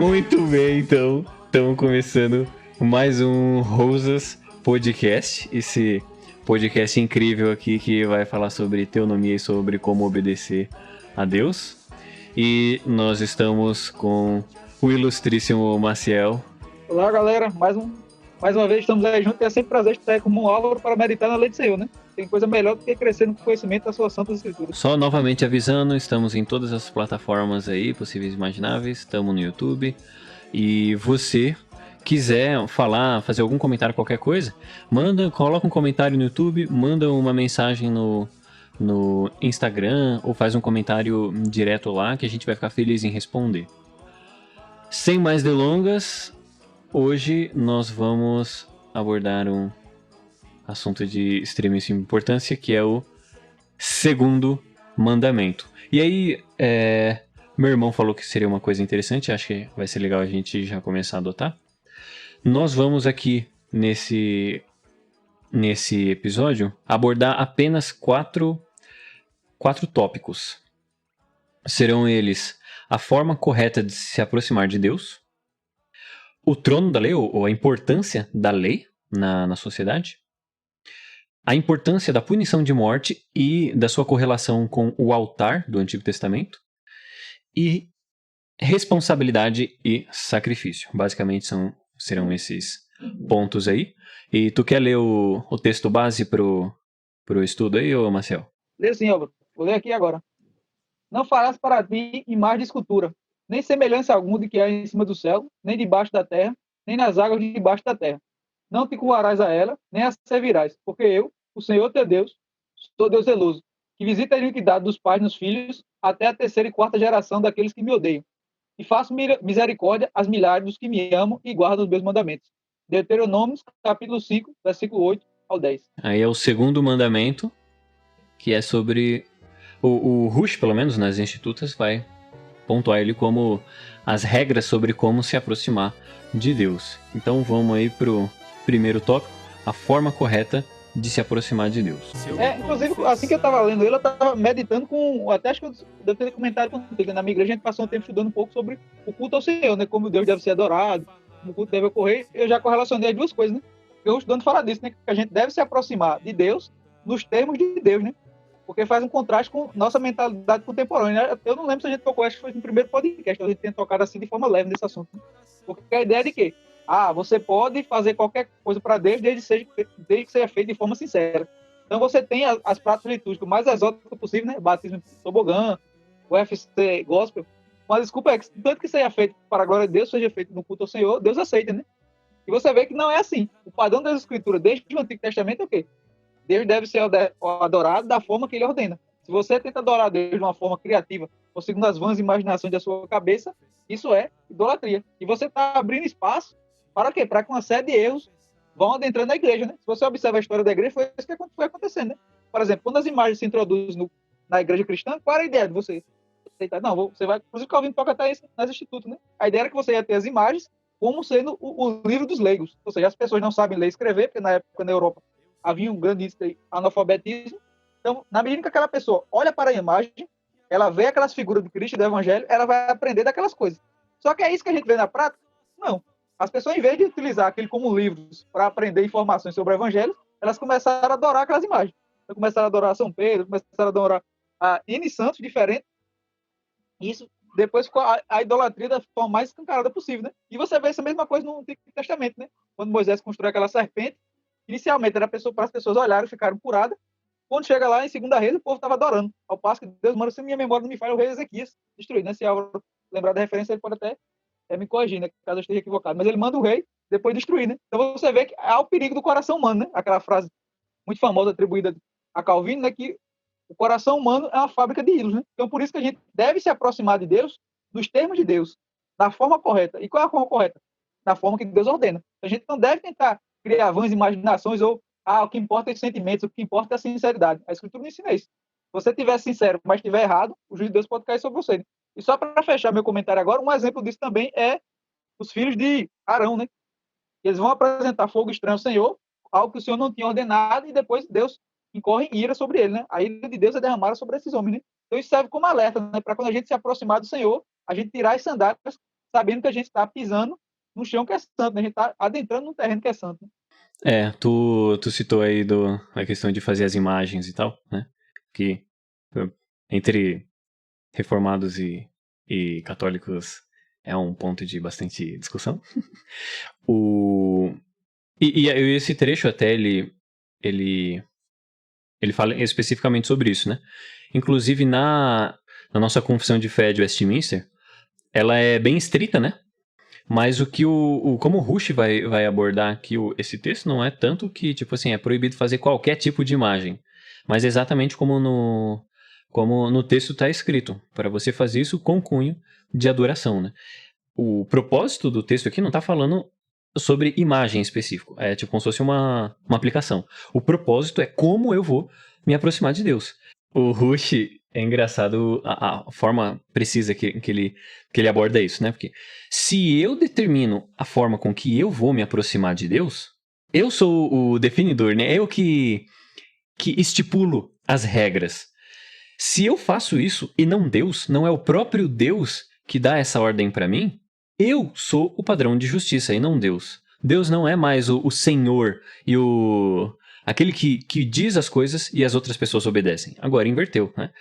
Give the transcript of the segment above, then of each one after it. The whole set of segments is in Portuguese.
Muito bem, então. Estamos começando mais um Rosas Podcast. Esse podcast incrível aqui que vai falar sobre teonomia e sobre como obedecer a Deus. E nós estamos com o ilustríssimo Maciel. Olá, galera. Mais uma vez estamos aí juntos e é sempre prazer estar aí como um Álvaro para meditar na lei do Senhor, né? Tem coisa melhor do que crescer no conhecimento das suas santas escrituras. Só novamente avisando, estamos em todas as plataformas aí, possíveis e imagináveis. Estamos no YouTube. E você quiser falar, fazer algum comentário, qualquer coisa, coloca um comentário no YouTube, manda uma mensagem no Instagram ou faz um comentário direto lá que a gente vai ficar feliz em responder. Sem mais delongas, hoje nós vamos abordar um assunto de extremíssima importância, que é o segundo mandamento. E aí, meu irmão falou que seria uma coisa interessante, acho que vai ser legal a gente já começar a adotar. Nós vamos aqui, nesse episódio, abordar apenas quatro tópicos. Serão eles a forma correta de se aproximar de Deus, o trono da lei, ou a importância da lei na sociedade, a importância da punição de morte e da sua correlação com o altar do Antigo Testamento, e responsabilidade e sacrifício. Basicamente serão esses pontos aí. E tu quer ler o texto base pro estudo aí, ô Marcel? Lê sim, Álvaro. Vou ler aqui agora. Não farás para ti imagem de escultura, nem semelhança alguma de que há em cima do céu, nem debaixo da terra, nem nas águas de debaixo da terra. Não te curvarás a ela, nem a servirás, porque eu, o Senhor teu Deus, sou Deus zeloso, que visita a iniquidade dos pais nos filhos, até a terceira e quarta geração daqueles que me odeiam. E faço misericórdia às milhares dos que me amam e guardam os meus mandamentos. Deuteronômio, capítulo 5, versículo 8 ao 10. Aí é o segundo mandamento, que é sobre... O Rush, pelo menos, nas institutas, vai pontuar ele como as regras sobre como se aproximar de Deus. Então vamos aí pro primeiro tópico, a forma correta de se aproximar de Deus. Inclusive, assim que eu estava lendo ele, eu estava meditando com... Até acho que eu devo ter comentado contigo. Na minha igreja, a gente passou um tempo estudando um pouco sobre o culto ao Senhor, né? Como Deus deve ser adorado, como o culto deve ocorrer. Eu já correlacionei as duas coisas, né? Eu estudando fala disso, né? Que a gente deve se aproximar de Deus nos termos de Deus, né? Porque faz um contraste com nossa mentalidade contemporânea. Eu não lembro se a gente tocou, acho que foi no primeiro podcast, a gente tem tocado assim de forma leve nesse assunto. Né? Porque a ideia é de quê? Você pode fazer qualquer coisa para Deus desde que seja feito de forma sincera. Então você tem as práticas litúrgicas mais exóticas possível, né? Batismo em tobogã, o UFC gospel. Mas desculpa, tanto que seja feito para a glória de Deus, seja feito no culto ao Senhor, Deus aceita, né? E você vê que não é assim. O padrão das Escrituras, desde o Antigo Testamento, é o quê? Deus deve ser adorado da forma que ele ordena. Se você tenta adorar Deus de uma forma criativa, ou segundo as vãs imaginações da sua cabeça, isso é idolatria. E você está abrindo espaço para quê? Para que uma série de erros vão adentrando a igreja, né? Se você observa a história da igreja, foi isso que foi acontecendo, né? Por exemplo, quando as imagens se introduzem na igreja cristã, qual era a ideia de você? Não, você vai... Inclusive, Calvino toca até isso nas institutos, né? A ideia era que você ia ter as imagens como sendo o livro dos leigos. Ou seja, as pessoas não sabem ler e escrever, porque na época, na Europa, havia um grande índice de analfabetismo. Então, na medida que aquela pessoa olha para a imagem, ela vê aquelas figuras do Cristo e do Evangelho, ela vai aprender daquelas coisas. Só que é isso que a gente vê na prática? Não. As pessoas, em vez de utilizar aquilo como livros para aprender informações sobre o Evangelho, elas começaram a adorar aquelas imagens. Então, começaram a adorar São Pedro, começaram a adorar N santos diferentes. Isso depois ficou a idolatria da forma mais escancarada possível, né? E você vê essa mesma coisa no Antigo Testamento, né? Quando Moisés construiu aquela serpente, inicialmente era para as pessoas olharem e ficaram curadas. Quando chega lá em Segunda Reis, o povo estava adorando. Ao passo que Deus manda, se minha memória não me falha, o rei Ezequias destruído, né? Se Álvaro lembrar da referência, ele pode até me corrigir, né? Caso eu esteja equivocado. Mas ele manda o rei depois destruir, né? Então você vê que há o perigo do coração humano, né? Aquela frase muito famosa atribuída a Calvino, né? Que o coração humano é uma fábrica de ídolos, né? Então por isso que a gente deve se aproximar de Deus nos termos de Deus, da forma correta. E qual é a forma correta? Da forma que Deus ordena. A gente não deve tentar criar vãs imaginações ou o que importa é os sentimentos, o que importa é a sinceridade. A Escritura não ensina isso. Se você estiver sincero, mas estiver errado, o juízo de Deus pode cair sobre você. Né? E só para fechar meu comentário agora, um exemplo disso também é os filhos de Arão, né? Eles vão apresentar fogo estranho ao Senhor, algo que o Senhor não tinha ordenado, e depois Deus incorre em ira sobre ele, né? A ira de Deus é derramada sobre esses homens, né? Então isso serve como alerta, né? Para quando a gente se aproximar do Senhor, a gente tirar as sandálias, sabendo que a gente está pisando no chão que é santo, né? A gente está adentrando num terreno que é santo. Né? Tu citou aí a questão de fazer as imagens e tal, né? Que entre reformados e católicos é um ponto de bastante discussão. E esse trecho até ele fala especificamente sobre isso, né? Inclusive na nossa confissão de fé de Westminster, ela é bem estrita, né? Mas o que como o Rush vai abordar aqui esse texto não é tanto que, tipo assim, é proibido fazer qualquer tipo de imagem, mas exatamente como no texto está escrito, para você fazer isso com cunho de adoração, né? O propósito do texto aqui não está falando sobre imagem em específico, é tipo como se fosse uma aplicação. O propósito é como eu vou me aproximar de Deus. O Rush é engraçado a forma precisa que ele aborda isso, né? Porque se eu determino a forma com que eu vou me aproximar de Deus, eu sou o definidor, né? Eu que estipulo as regras. Se eu faço isso e não Deus, não é o próprio Deus que dá essa ordem para mim, eu sou o padrão de justiça e não Deus. Deus não é mais o Senhor e aquele que diz as coisas e as outras pessoas obedecem. Agora inverteu, né?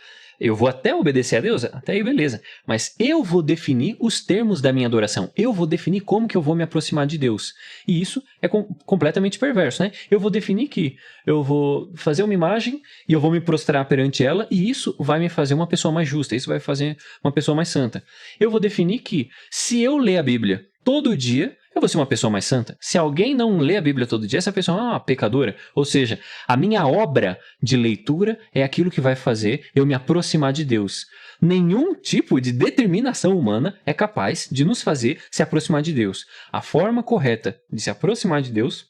Eu vou até obedecer a Deus, até aí beleza. Mas eu vou definir os termos da minha adoração. Eu vou definir como que eu vou me aproximar de Deus. E isso é completamente perverso, né? Eu vou definir que eu vou fazer uma imagem e eu vou me prostrar perante ela e isso vai me fazer uma pessoa mais justa. Isso vai fazer uma pessoa mais santa. Eu vou definir que se eu ler a Bíblia todo dia, eu vou ser uma pessoa mais santa. Se alguém não lê a Bíblia todo dia, essa pessoa é uma pecadora. Ou seja, a minha obra de leitura é aquilo que vai fazer eu me aproximar de Deus. Nenhum tipo de determinação humana é capaz de nos fazer se aproximar de Deus. A forma correta de se aproximar de Deus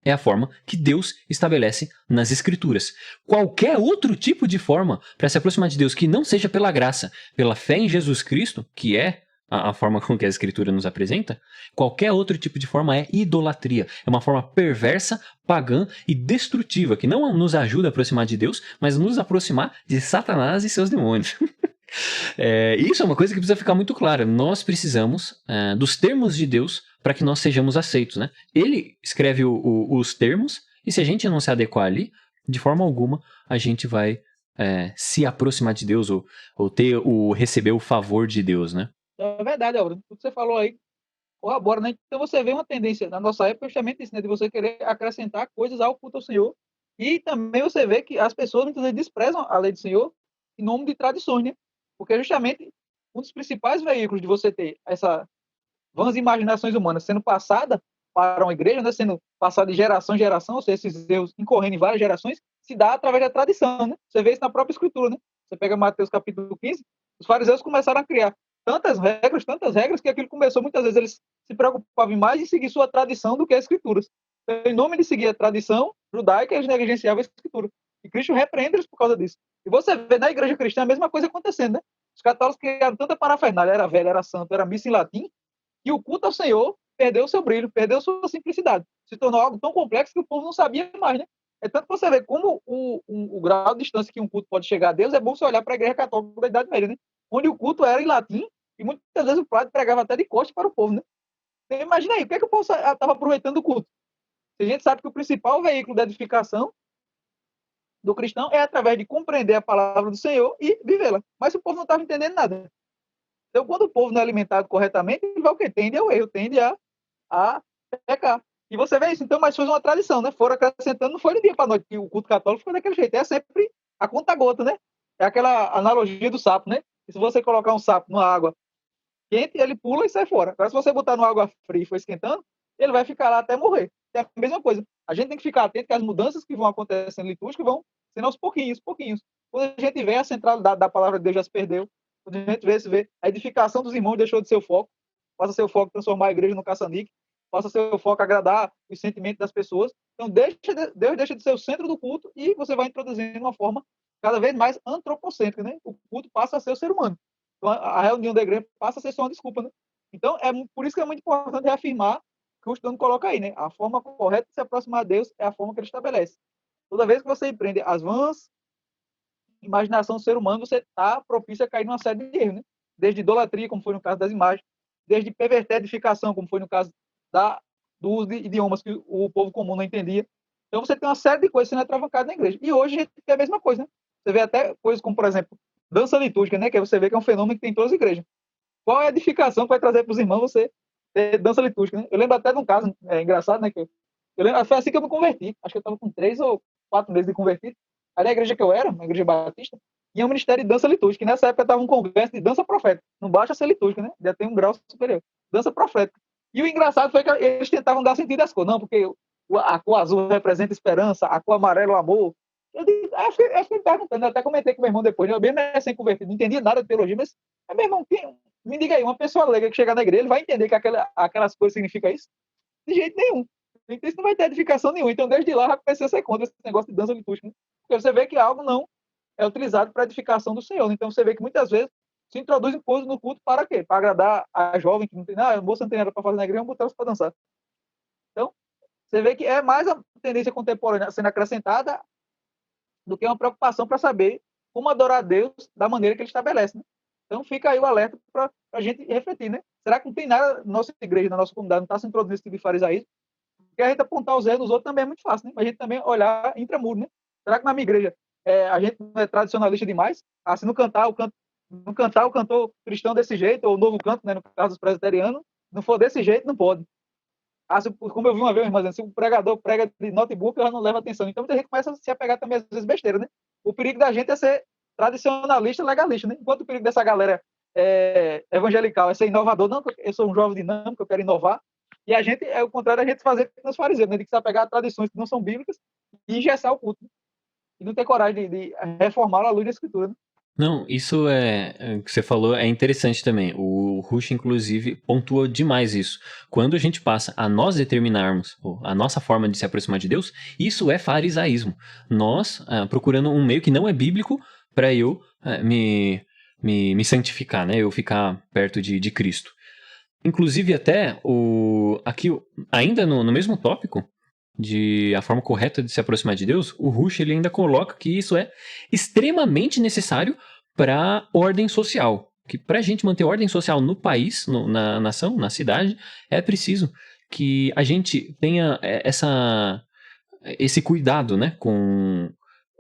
é a forma que Deus estabelece nas Escrituras. Qualquer outro tipo de forma para se aproximar de Deus que não seja pela graça, pela fé em Jesus Cristo, que é a forma com que a Escritura nos apresenta, qualquer outro tipo de forma é idolatria. É uma forma perversa, pagã e destrutiva, que não nos ajuda a aproximar de Deus, mas nos aproximar de Satanás e seus demônios. Isso é uma coisa que precisa ficar muito clara. Nós precisamos dos termos de Deus para que nós sejamos aceitos, né? Ele escreve os termos e se a gente não se adequar ali, de forma alguma a gente vai se aproximar de Deus ou receber o favor de Deus, né? É verdade, Álvaro. Tudo que você falou aí corrobora, né? Então você vê uma tendência na nossa época justamente isso, né? De você querer acrescentar coisas ao culto ao Senhor. E também você vê que as pessoas muitas vezes desprezam a lei do Senhor em nome de tradições, né? Porque justamente um dos principais veículos de você ter essa vãs imaginações humanas sendo passada para uma igreja, né? Sendo passada de geração em geração, ou seja, esses erros incorrendo em várias gerações, se dá através da tradição, né? Você vê isso na própria Escritura, né? Você pega Mateus capítulo 15, os fariseus começaram a criar tantas regras, que aquilo começou, muitas vezes eles se preocupavam mais em seguir sua tradição do que as escrituras. Então, em nome de seguir a tradição judaica, eles negligenciavam a escritura. E Cristo repreende eles por causa disso. E você vê na igreja cristã a mesma coisa acontecendo, né? Os católicos criaram tanta parafernália, era velho, era santo, era missa em latim, que o culto ao Senhor perdeu seu brilho, perdeu sua simplicidade. Se tornou algo tão complexo que o povo não sabia mais, né? É tanto que você vê como o grau de distância que um culto pode chegar a Deus, é bom você olhar para a igreja católica da Idade Média, né? Onde o culto era em latim e muitas vezes o padre pregava até de costas para o povo, né? Então, imagina aí, o que é que o povo estava aproveitando do culto? A gente sabe que o principal veículo da edificação do cristão é através de compreender a palavra do Senhor e vivê-la. Mas o povo não estava entendendo nada. Então, quando o povo não é alimentado corretamente, ele vai o quê? Tende ao erro, tende a pecar. E você vê isso, então, mas foi uma tradição, né? Foram acrescentando, não foi de dia para noite, que o culto católico foi daquele jeito, é sempre a conta-gota, né? É aquela analogia do sapo, né? E se você colocar um sapo numa água quente, ele pula e sai fora. Agora, se você botar numa água fria e for esquentando, ele vai ficar lá até morrer. É a mesma coisa. A gente tem que ficar atento que as mudanças que vão acontecendo litúrgicas vão sendo aos pouquinhos, pouquinhos. Quando a gente vê a centralidade da palavra de Deus já se perdeu, quando a gente vê a edificação dos irmãos deixou de ser o foco, passa a ser o foco transformar a igreja no caça-níquel, passa a ser o foco agradar os sentimentos das pessoas. Então, Deus deixa de ser o centro do culto e você vai introduzindo uma forma cada vez mais antropocêntrica, né? O culto passa a ser o ser humano. Então, a reunião da igreja passa a ser só uma desculpa, né? Então, por isso que é muito importante reafirmar que o estudante coloca aí, né? A forma correta de se aproximar a Deus é a forma que ele estabelece. Toda vez que você empreende as vãs imaginação do ser humano, você está propício a cair numa série de erros, né? Desde idolatria, como foi no caso das imagens, desde perverter a edificação, como foi no caso do uso de idiomas que o povo comum não entendia. Então você tem uma série de coisas sendo atravancadas na igreja. E hoje a gente tem a mesma coisa, né? Você vê até coisas como, por exemplo, dança litúrgica, né? Que você vê que é um fenômeno que tem em todas as igrejas. Qual é a edificação que vai trazer para os irmãos você ter dança litúrgica, né? Eu lembro até de um caso engraçado, né? Eu lembro, foi assim que eu me converti. Acho que eu estava com 3 ou 4 meses de convertido. Aí na igreja que eu era, na igreja batista, tinha um ministério de dança litúrgica. E nessa época estava um congresso de dança profética. Não basta ser litúrgica, né? Já tem um grau superior. Dança profética. E o engraçado foi que eles tentavam dar sentido às cores. Não, porque a cor azul representa esperança, a cor amarela o amor. Eu fiquei perguntando, eu até comentei com meu irmão depois, eu bem recém-convertido, não entendia nada de teologia, mas meu irmão, me diga aí, uma pessoa leiga que chegar na igreja, ele vai entender que aquelas coisas significam isso? De jeito nenhum. Então isso não vai ter edificação nenhuma. Então desde lá já comecei a ser contra esse negócio de dança litúrgica. Né? Porque você vê que algo não é utilizado para edificação do Senhor. Então você vê que muitas vezes se introduzem coisas no culto para quê? Para agradar a jovem que não tem nada, a moça não tem nada para fazer na igreja, vamos botar elas para dançar. Então, você vê que é mais a tendência contemporânea sendo acrescentada do que uma preocupação para saber como adorar a Deus da maneira que ele estabelece. Né? Então fica aí o alerta para a gente refletir, né? Será que não tem nada na nossa igreja, na nossa comunidade, não está se introduzindo esse tipo de farisaísmo? Porque a gente apontar os erros dos outros também é muito fácil, né? Mas a gente também olhar intramuro, né? Será que na minha igreja a gente não é tradicionalista demais? Ah, se não cantar o cantor cristão desse jeito, ou o novo canto, né, no caso dos presbiterianos, não for desse jeito, não pode. Ah, como eu vi uma vez, mas se o pregador prega de notebook, ela não leva atenção. Então muita gente começa a se apegar também, às vezes, besteira, né? O perigo da gente é ser tradicionalista, legalista, né? Enquanto o perigo dessa galera evangelical é ser inovador, não, eu sou um jovem dinâmico, eu quero inovar. E a gente, é o contrário da gente fazer com os fariseus, né? De que se apegar a tradições que não são bíblicas e engessar o culto. Né? E não ter coragem de reformar a luz da escritura, né? Não, isso que você falou é interessante também. O Rush, inclusive, pontua demais isso. Quando a gente passa a nós determinarmos a nossa forma de se aproximar de Deus, isso é farisaísmo. Nós procurando um meio que não é bíblico para eu me santificar, né? Eu ficar perto de Cristo. Inclusive até aqui, ainda no mesmo tópico, de a forma correta de se aproximar de Deus, o Rush ele ainda coloca que isso é extremamente necessário para ordem social. Que para a gente manter ordem social no país, na nação, na cidade, é preciso que a gente tenha esse cuidado, né, com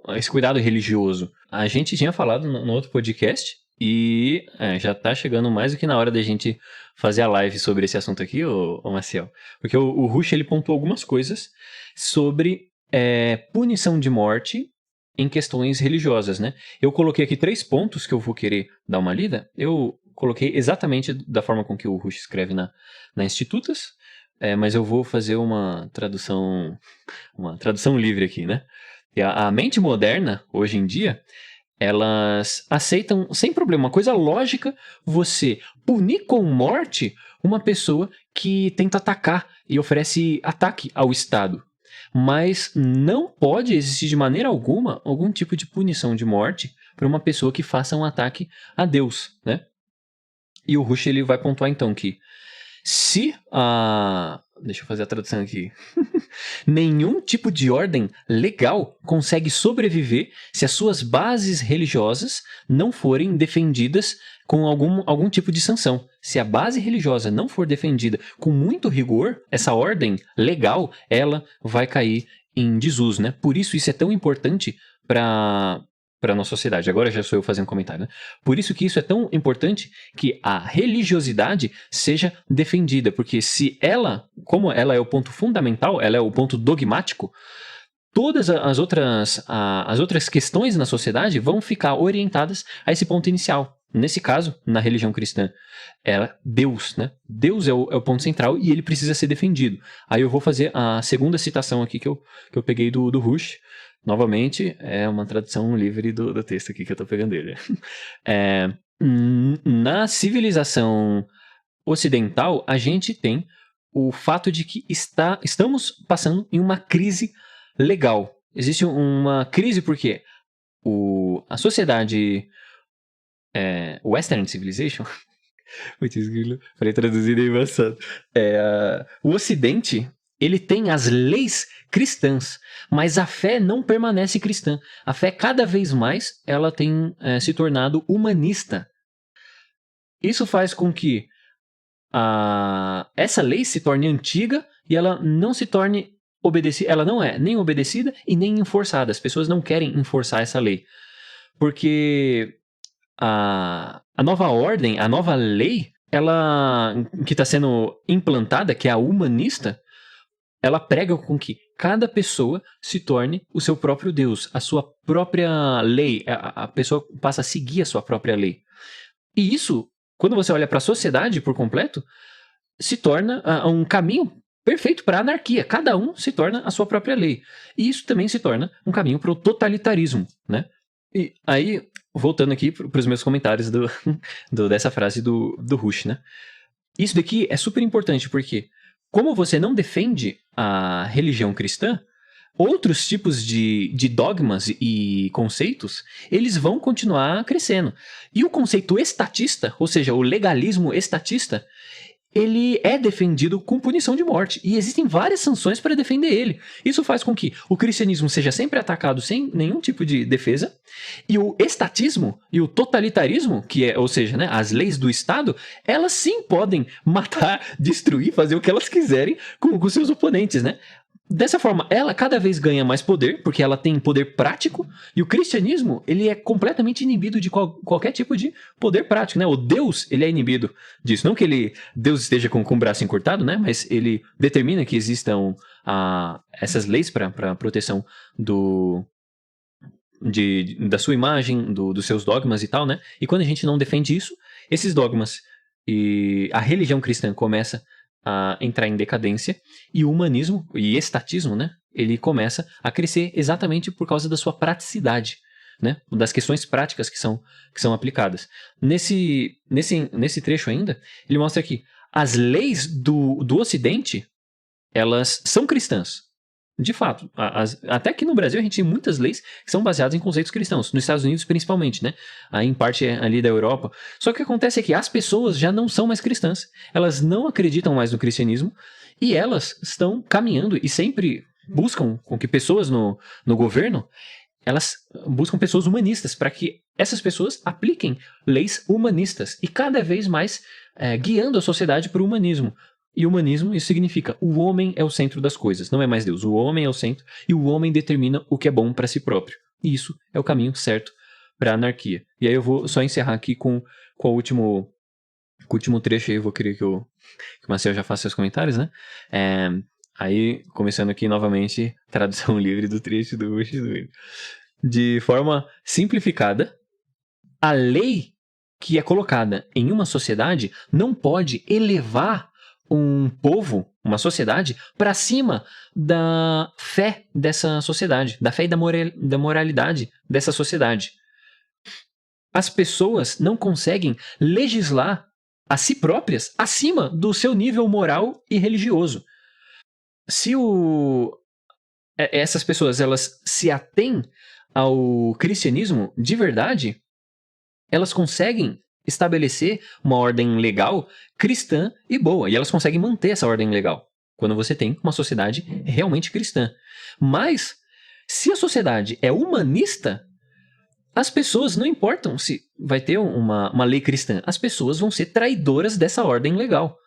esse cuidado religioso. A gente tinha falado no outro podcast e já está chegando mais do que na hora da gente fazer a live sobre esse assunto aqui, ô Maciel. Porque o Rush ele pontuou algumas coisas sobre punição de morte em questões religiosas, né? Eu coloquei aqui 3 pontos que eu vou querer dar uma lida. Eu coloquei exatamente da forma com que o Rush escreve na Institutas, mas eu vou fazer uma tradução livre aqui, né? E a mente moderna, hoje em dia, elas aceitam sem problema, uma coisa lógica, você punir com morte uma pessoa que tenta atacar e oferece ataque ao Estado. Mas não pode existir de maneira alguma algum tipo de punição de morte para uma pessoa que faça um ataque a Deus, né? E o Rush ele vai pontuar então que se deixa eu fazer a tradução aqui. Nenhum tipo de ordem legal consegue sobreviver se as suas bases religiosas não forem defendidas com algum tipo de sanção. Se a base religiosa não for defendida com muito rigor, essa ordem legal, ela vai cair em desuso, né? Por isso é tão importante para a nossa sociedade. Agora já sou eu fazendo comentário, né? Por isso que isso é tão importante que a religiosidade seja defendida, porque se como ela é o ponto fundamental, ela é o ponto dogmático, todas as outras questões na sociedade vão ficar orientadas a esse ponto inicial. Nesse caso, na religião cristã, é Deus, né? Deus é o ponto central e ele precisa ser defendido. Aí eu vou fazer a segunda citação aqui que eu peguei do Rush. Novamente, é uma tradução livre do texto aqui que eu tô pegando ele. Na civilização ocidental, a gente tem o fato de que estamos passando em uma crise legal. Existe uma crise porque a sociedade Western Civilization, falei traduzido em engraçado. O Ocidente, ele tem as leis cristãs, mas a fé não permanece cristã. A fé, cada vez mais, ela tem se tornado humanista. Isso faz com que essa lei se torne antiga e ela não se torne obedecida, ela não é nem obedecida e nem enforçada. As pessoas não querem enforçar essa lei. Porque a nova ordem, a nova lei, ela que está sendo implantada, que é a humanista, ela prega com que cada pessoa se torne o seu próprio Deus, a sua própria lei. A pessoa passa a seguir a sua própria lei. E isso, quando você olha para a sociedade por completo, se torna um caminho perfeito para a anarquia. Cada um se torna a sua própria lei. E isso também se torna um caminho para o totalitarismo, né? E aí, voltando aqui para os meus comentários dessa frase do Rush, né? Isso daqui é super importante, porque como você não defende a religião cristã, outros tipos de dogmas e conceitos, eles vão continuar crescendo. E o conceito estatista, ou seja, o legalismo estatista, ele é defendido com punição de morte. E existem várias sanções para defender ele. Isso faz com que o cristianismo seja sempre atacado sem nenhum tipo de defesa. E o estatismo e o totalitarismo, que é, ou seja, né, as leis do Estado, elas sim podem matar, destruir, fazer o que elas quiserem com seus oponentes, né? Dessa forma, ela cada vez ganha mais poder, porque ela tem poder prático, e o cristianismo, ele é completamente inibido de qualquer tipo de poder prático, né? O Deus, ele é inibido disso. Não que Deus esteja com o braço encurtado, né? Mas ele determina que existam essas leis para proteção da sua imagem, dos seus dogmas e tal, né? E quando a gente não defende isso, esses dogmas e a religião cristã começa a entrar em decadência, e o humanismo e estatismo, né, ele começa a crescer exatamente por causa da sua praticidade, né, das questões práticas que são aplicadas. Nesse trecho ainda, ele mostra que as leis do Ocidente, elas são cristãs. De fato, até que no Brasil a gente tem muitas leis que são baseadas em conceitos cristãos, nos Estados Unidos principalmente, né? Aí em parte ali da Europa. Só que o que acontece é que as pessoas já não são mais cristãs, elas não acreditam mais no cristianismo e elas estão caminhando e sempre buscam com que pessoas no governo, elas buscam pessoas humanistas para que essas pessoas apliquem leis humanistas e cada vez mais guiando a sociedade para o humanismo. E humanismo, isso significa o homem é o centro das coisas, não é mais Deus. O homem é o centro e o homem determina o que é bom para si próprio. E isso é o caminho certo para a anarquia. E aí eu vou só encerrar aqui com o último trecho aí, eu vou querer que o Marcel já faça seus comentários, né? Aí, começando aqui novamente, tradução livre do trecho do Rush. De forma simplificada, a lei que é colocada em uma sociedade não pode elevar um povo, uma sociedade, para cima da fé dessa sociedade, da fé e da moralidade dessa sociedade. As pessoas não conseguem legislar a si próprias acima do seu nível moral e religioso. Se essas pessoas elas se atêm ao cristianismo de verdade, elas conseguem estabelecer uma ordem legal cristã e boa. E elas conseguem manter essa ordem legal quando você tem uma sociedade realmente cristã. Mas, se a sociedade é humanista, as pessoas, não importam se vai ter uma lei cristã, as pessoas vão ser traidoras dessa ordem legal.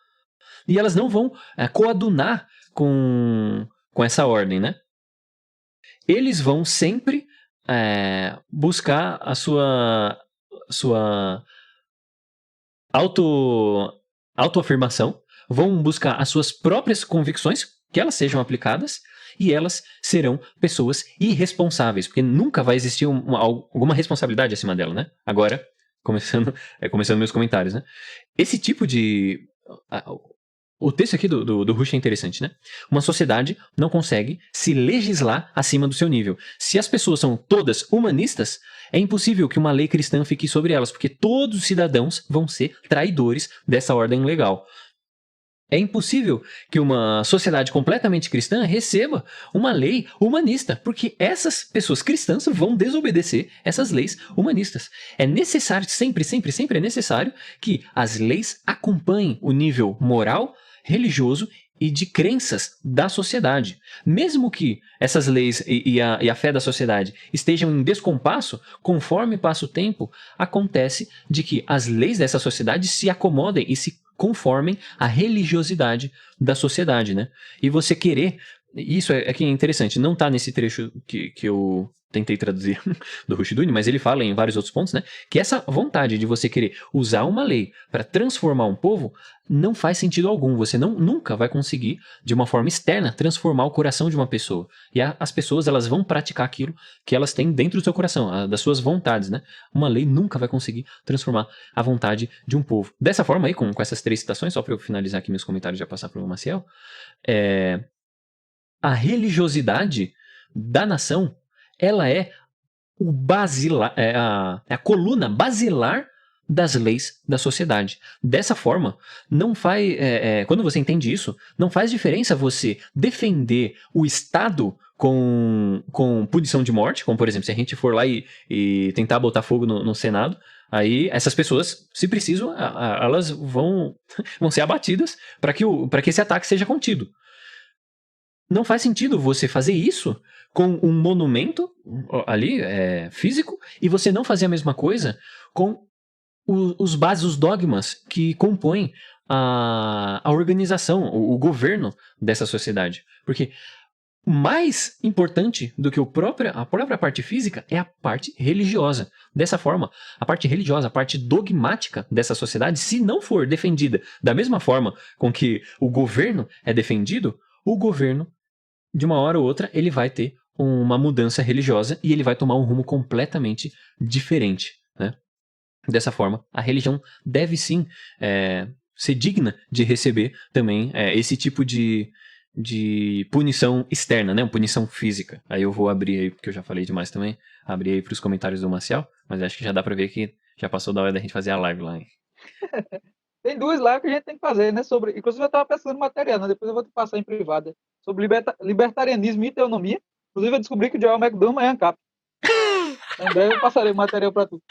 E elas não vão coadunar com essa ordem, né? Eles vão sempre buscar a sua autoafirmação, vão buscar as suas próprias convicções, que elas sejam aplicadas, e elas serão pessoas irresponsáveis, porque nunca vai existir alguma responsabilidade acima dela, né? Agora, começando meus comentários, né? Esse tipo de... O texto aqui do Rush é interessante, né? Uma sociedade não consegue se legislar acima do seu nível. Se as pessoas são todas humanistas, é impossível que uma lei cristã fique sobre elas, porque todos os cidadãos vão ser traidores dessa ordem legal. É impossível que uma sociedade completamente cristã receba uma lei humanista, porque essas pessoas cristãs vão desobedecer essas leis humanistas. É necessário, sempre é necessário que as leis acompanhem o nível moral, religioso e de crenças da sociedade. Mesmo que essas leis e a fé da sociedade estejam em descompasso, conforme passa o tempo, acontece de que as leis dessa sociedade se acomodem e se conformem a religiosidade da sociedade, né? E você querer... Isso é que é interessante, não tá nesse trecho que eu tentei traduzir do Rushduni, mas ele fala em vários outros pontos, né? Que essa vontade de você querer usar uma lei para transformar um povo não faz sentido algum. Você nunca vai conseguir, de uma forma externa, transformar o coração de uma pessoa. E as pessoas, elas vão praticar aquilo que elas têm dentro do seu coração, das suas vontades, né? Uma lei nunca vai conseguir transformar a vontade de um povo. Dessa forma aí, com essas 3 citações, só para eu finalizar aqui meus comentários e já passar para o Maciel, a religiosidade da nação, ela é o basilar, é a coluna basilar das leis da sociedade. Dessa forma, não faz, quando você entende isso, não faz diferença você defender o Estado com punição de morte, como por exemplo, se a gente for lá e tentar botar fogo no Senado, aí essas pessoas, se precisam, elas vão ser abatidas para que esse ataque seja contido. Não faz sentido você fazer isso com um monumento ali, físico, e você não fazer a mesma coisa com os dogmas que compõem a organização, o governo dessa sociedade. Porque mais importante do que a própria parte física é a parte religiosa. Dessa forma, a parte religiosa, a parte dogmática dessa sociedade, se não for defendida da mesma forma com que o governo é defendido, o governo, de uma hora ou outra, ele vai ter uma mudança religiosa e ele vai tomar um rumo completamente diferente, né? Dessa forma, a religião deve sim ser digna de receber também esse tipo de punição externa, né? Uma punição física. Aí eu vou abrir aí, porque eu já falei demais também, abrir aí para os comentários do Maciel, mas acho que já dá para ver que já passou da hora da gente fazer a live lá, hein? Tem 2 lives que a gente tem que fazer, né? Inclusive, eu estava pesquisando material, né? Depois eu vou te passar em privado. Sobre libertarianismo e teonomia. Inclusive, eu descobri que o Joel McDonough é ANCAP. Em breve eu passarei o material para tu.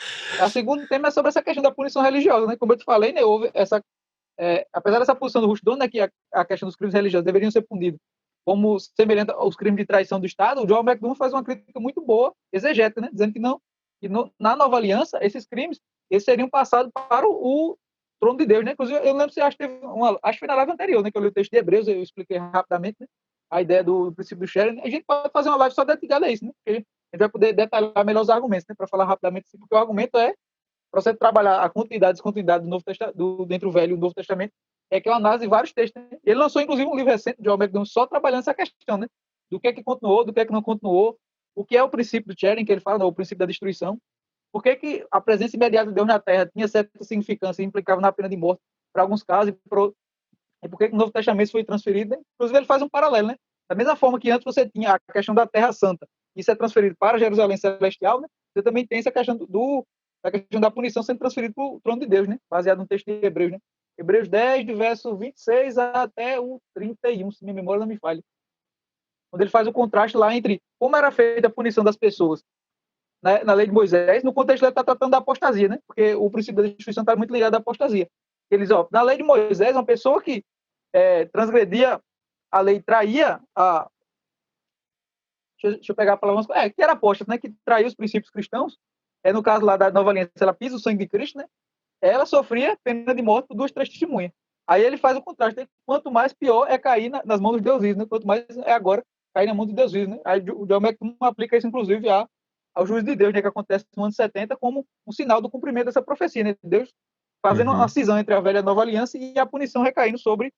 O segundo tema é sobre essa questão da punição religiosa, né? Como eu te falei, né? Houve apesar dessa posição do Rushduni, né? Que a questão dos crimes religiosos deveriam ser punidos como semelhante aos crimes de traição do Estado, o Joel McDonough faz uma crítica muito boa, exegética, né? Dizendo que na nova aliança, esses crimes eles seriam passados para o trono de Deus, né? Inclusive, eu lembro se acho que foi na live anterior, né? Que eu li o texto de Hebreus, eu expliquei rapidamente, né? A ideia do princípio do sharing. A gente pode fazer uma live só dedicada a isso, né? Porque a gente vai poder detalhar melhor os argumentos, né? Para falar rapidamente, porque o argumento é para você trabalhar a continuidade e descontinuidade do Novo Testamento, entre o Velho e o Novo Testamento, que é uma análise de vários textos. Né? Ele lançou, inclusive, um livro recente, de Joel McDonough, só trabalhando essa questão, né? Do que continuou, do que não continuou, o que é o princípio do sharing, que ele fala, não, o princípio da destruição. Por que a presença imediata de Deus na Terra tinha certa significância e implicava na pena de morte para alguns casos, e por que o Novo Testamento foi transferido? Né? Inclusive, ele faz um paralelo, né? Da mesma forma que antes você tinha a questão da Terra Santa, isso é transferido para Jerusalém Celestial, né? Você também tem essa questão da questão da punição sendo transferida para o trono de Deus, né? Baseado no texto de Hebreus, né? Hebreus 10, do verso 26 até o 31, se minha memória não me falha. Onde ele faz o contraste lá entre como era feita a punição das pessoas na lei de Moisés, no contexto ele está tratando da apostasia, né? Porque o princípio da destruição está muito ligado à apostasia. Eles, na lei de Moisés, uma pessoa que transgredia a lei, traía a... Deixa eu pegar a palavra... que era apóstata, né? Que traía os princípios cristãos. No caso lá da Nova Aliança, ela pisa o sangue de Cristo, né? Ela sofria pena de morte por 2, 3 testemunhas. Aí ele faz o contraste, né? Quanto mais pior é cair nas mãos dos deuses, né? Quanto mais é agora cair na mão dos deuses, né? Aí o Joel McDonough aplica isso, inclusive, ao juízo de Deus, né? Que acontece no ano 70 como um sinal do cumprimento dessa profecia, né? Deus fazendo uma cisão entre a velha e a nova aliança e a punição recaindo sobre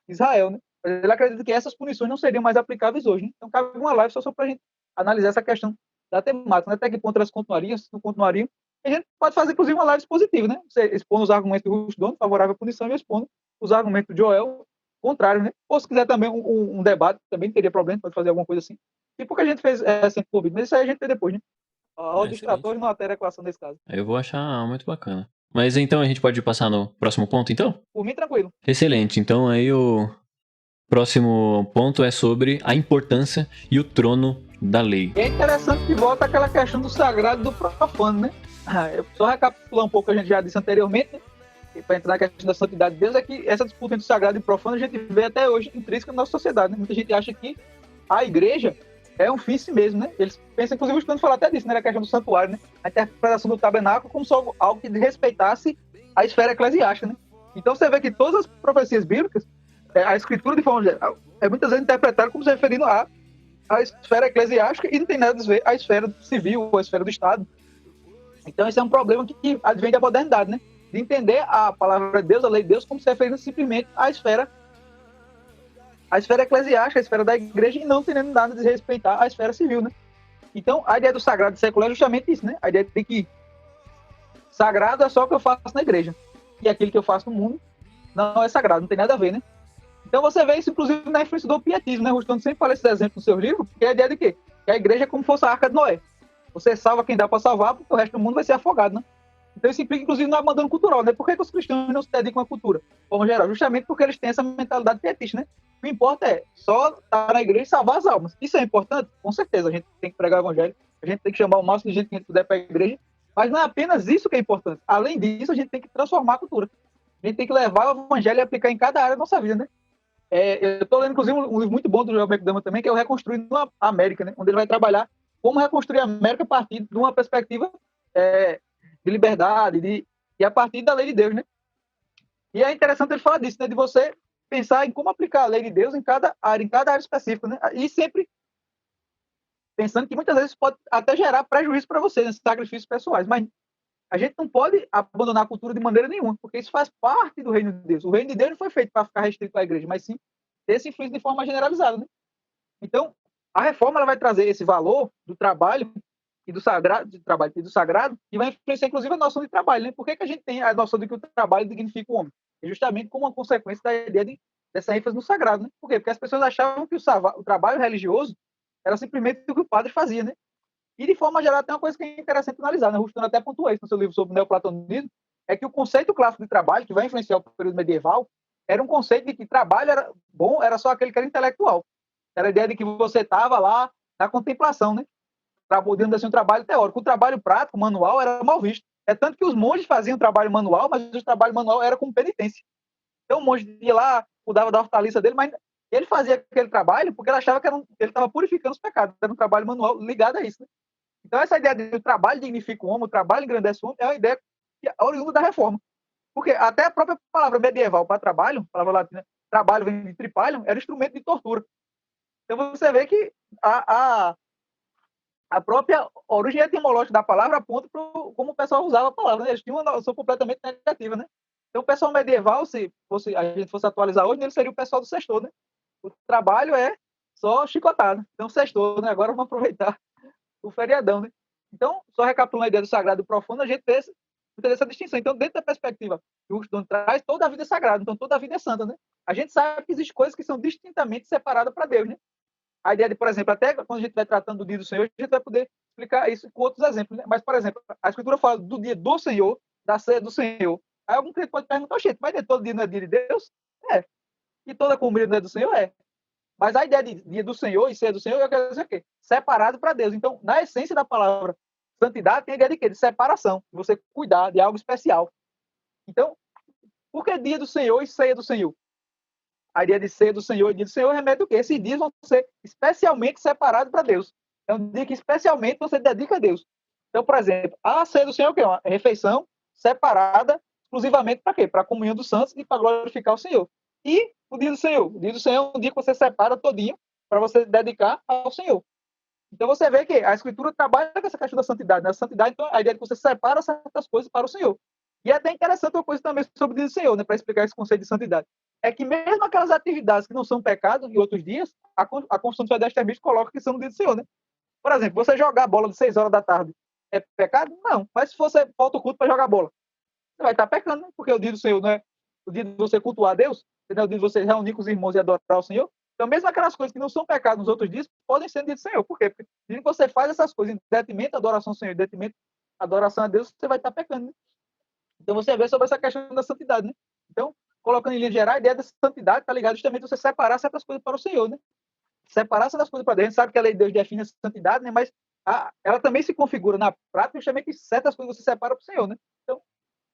Israel, né? Mas ele acredita que essas punições não seriam mais aplicáveis hoje, né? Então cabe uma live só para a gente analisar essa questão da temática, né? Até que ponto elas continuariam, se não continuariam. A gente pode fazer, inclusive, uma live expositiva, né? Você expondo os argumentos do Rushduni, favorável à punição, e eu expondo os argumentos do Joel, contrário, né? Ou se quiser também um debate, também não teria problema, pode fazer alguma coisa assim. E porque a gente fez sempre por vídeo, mas isso aí a gente vê depois, né? A roda dos tratores não altera a equação desse caso. Eu vou achar muito bacana. Mas então a gente pode passar no próximo ponto, então? Por mim, tranquilo. Excelente. Então aí o próximo ponto é sobre a importância e o trono da lei. É interessante que volta aquela questão do sagrado e do profano, né? Só recapitular um pouco o que a gente já disse anteriormente, né? Para entrar na questão da santidade de Deus, é que essa disputa entre sagrado e profano a gente vê até hoje intrínseca na nossa sociedade, né? Muita gente acha que a igreja é um fim em si mesmo, né? Eles pensam, inclusive, o Estudando falar até disso, né? A questão do santuário, né? A interpretação do tabernáculo como só algo que respeitasse a esfera eclesiástica, né? Então você vê que todas as profecias bíblicas, a escritura de forma geral, é muitas vezes interpretada como se referindo à esfera eclesiástica e não tem nada a ver a esfera civil, a esfera do Estado. Então esse é um problema que advém da modernidade, né? De entender a palavra de Deus, a lei de Deus, como se referindo simplesmente à esfera eclesiástica, a esfera da igreja, e não tendo nada de respeitar a esfera civil, né? Então a ideia do sagrado e secular é justamente isso, né? A ideia de que sagrado é só o que eu faço na igreja, e aquilo que eu faço no mundo não é sagrado, não tem nada a ver, né? Então você vê isso, inclusive, na influência do pietismo, né? Rustano sempre fala esses exemplos no seu livro, que é a ideia de quê? Que a igreja é como se fosse a arca de Noé. Você salva quem dá para salvar, porque o resto do mundo vai ser afogado, né? Então isso implica, inclusive, no abandono cultural, né? Por que os cristãos não se dedicam à cultura, de forma geral? Justamente porque eles têm essa mentalidade pietista, né? O que importa é só estar na igreja e salvar as almas. Isso é importante? Com certeza, a gente tem que pregar o evangelho, a gente tem que chamar o máximo de gente que a gente puder para a igreja, mas não é apenas isso que é importante. Além disso, a gente tem que transformar a cultura. A gente tem que levar o evangelho e aplicar em cada área da nossa vida, né? Eu estou lendo, inclusive, um livro muito bom do Joel McDermott também, que é o Reconstruindo a América, né? Onde ele vai trabalhar como reconstruir a América a partir de uma perspectiva de liberdade, e a partir da lei de Deus, né? E é interessante ele falar disso, né? De você pensar em como aplicar a lei de Deus em cada área específica, né? E sempre pensando que muitas vezes pode até gerar prejuízo para você, né? Sacrifícios pessoais, mas a gente não pode abandonar a cultura de maneira nenhuma, porque isso faz parte do reino de Deus. O reino de Deus não foi feito para ficar restrito à igreja, mas sim ter esse influência de forma generalizada, né? Então, a reforma ela vai trazer esse valor do trabalho e do sagrado, e vai influenciar inclusive a noção de trabalho, né? Por que a gente tem a noção de que o trabalho dignifica o homem? É justamente como uma consequência da ideia dessa ênfase no sagrado, né? Por quê? Porque as pessoas achavam que o trabalho religioso era simplesmente o que o padre fazia, né? E, de forma geral, tem uma coisa que é interessante analisar, né? Rustano até pontuou isso no seu livro sobre o neoplatonismo, é que o conceito clássico de trabalho, que vai influenciar o período medieval, era um conceito de que trabalho era bom, era só aquele que era intelectual. Era a ideia de que você estava lá na contemplação, né? Podendo assim, um trabalho teórico. O trabalho prático, manual, era mal visto. É tanto que os monges faziam trabalho manual, mas o trabalho manual era como penitência. Então o monge ia lá, cuidava da hortaliça dele, mas ele fazia aquele trabalho porque ele achava que ele estava purificando os pecados. Era um trabalho manual ligado a isso, né? Então, essa ideia de que o trabalho dignifica o homem, o trabalho engrandece o homem, é uma ideia que é oriunda da reforma. Porque até a própria palavra medieval para trabalho, palavra latina, trabalho vem de tripalium, era instrumento de tortura. Então, você vê que a própria origem etimológica da palavra aponta para como o pessoal usava a palavra, né? Eles tinham uma noção completamente negativa, né? Então, o pessoal medieval, se a gente fosse atualizar hoje, ele seria o pessoal do sextor, né? O trabalho é só chicotado. Então, sextor, né? Agora vamos aproveitar o feriadão, né? Então, só recapitulando a ideia do sagrado e do profano, a gente tem essa distinção. Então, dentro da perspectiva que o Rustano traz, toda a vida é sagrada, então toda a vida é santa, né? A gente sabe que existem coisas que são distintamente separadas para Deus, né? A ideia de, por exemplo, até quando a gente vai tratando do dia do Senhor, a gente vai poder explicar isso com outros exemplos, né? Mas, por exemplo, a Escritura fala do dia do Senhor, da ceia do Senhor. Aí algum crente pode perguntar, gente, mas todo dia não é dia de Deus? É. E toda comida não é do Senhor? É. Mas a ideia de dia do Senhor e ser do Senhor, eu quero dizer o quê? Separado para Deus. Então, na essência da palavra santidade, tem a ideia de quê? De separação, de você cuidar de algo especial. Então, por que dia do Senhor e ceia do Senhor? A ideia de ceia do Senhor e dia do Senhor remete o quê? Esses dias vão ser especialmente separados para Deus. É um dia que especialmente você dedica a Deus. Então, por exemplo, a ceia do Senhor é o quê? Uma refeição separada exclusivamente para quê? Para a comunhão dos santos e para glorificar o Senhor. E o dia do Senhor? O dia do Senhor é um dia que você separa todinho para você dedicar ao Senhor. Então você vê que a Escritura trabalha com essa questão da santidade. Né? A santidade, então, a ideia é que você separa certas coisas para o Senhor. E é até interessante uma coisa também sobre o dia do Senhor, né? Para explicar esse conceito de santidade. É que mesmo aquelas atividades que não são pecado em outros dias, a Constituição Federal Extremista coloca que são no dia do Senhor, né? Por exemplo, você jogar bola de 6 horas da tarde é pecado? Não. Mas se você falta o culto para jogar bola, você vai estar pecando, né? Porque o dia do Senhor não é o dia de você cultuar a Deus, entendeu? O dia de você reunir com os irmãos e adorar o Senhor. Então, mesmo aquelas coisas que não são pecado nos outros dias, podem ser no dia do Senhor. Por quê? Porque se você faz essas coisas em detrimento da adoração ao Senhor, em detrimento da adoração a Deus, você vai estar pecando, né? Então, você vê sobre essa questão da santidade, né? Então, colocando em linha geral, a ideia da santidade está ligada justamente a você separar certas coisas para o Senhor, né? Separar certas coisas para Deus. A gente sabe que a lei de Deus define a santidade, né? Mas ela também se configura na prática justamente que certas coisas você separa para o Senhor, né? Então,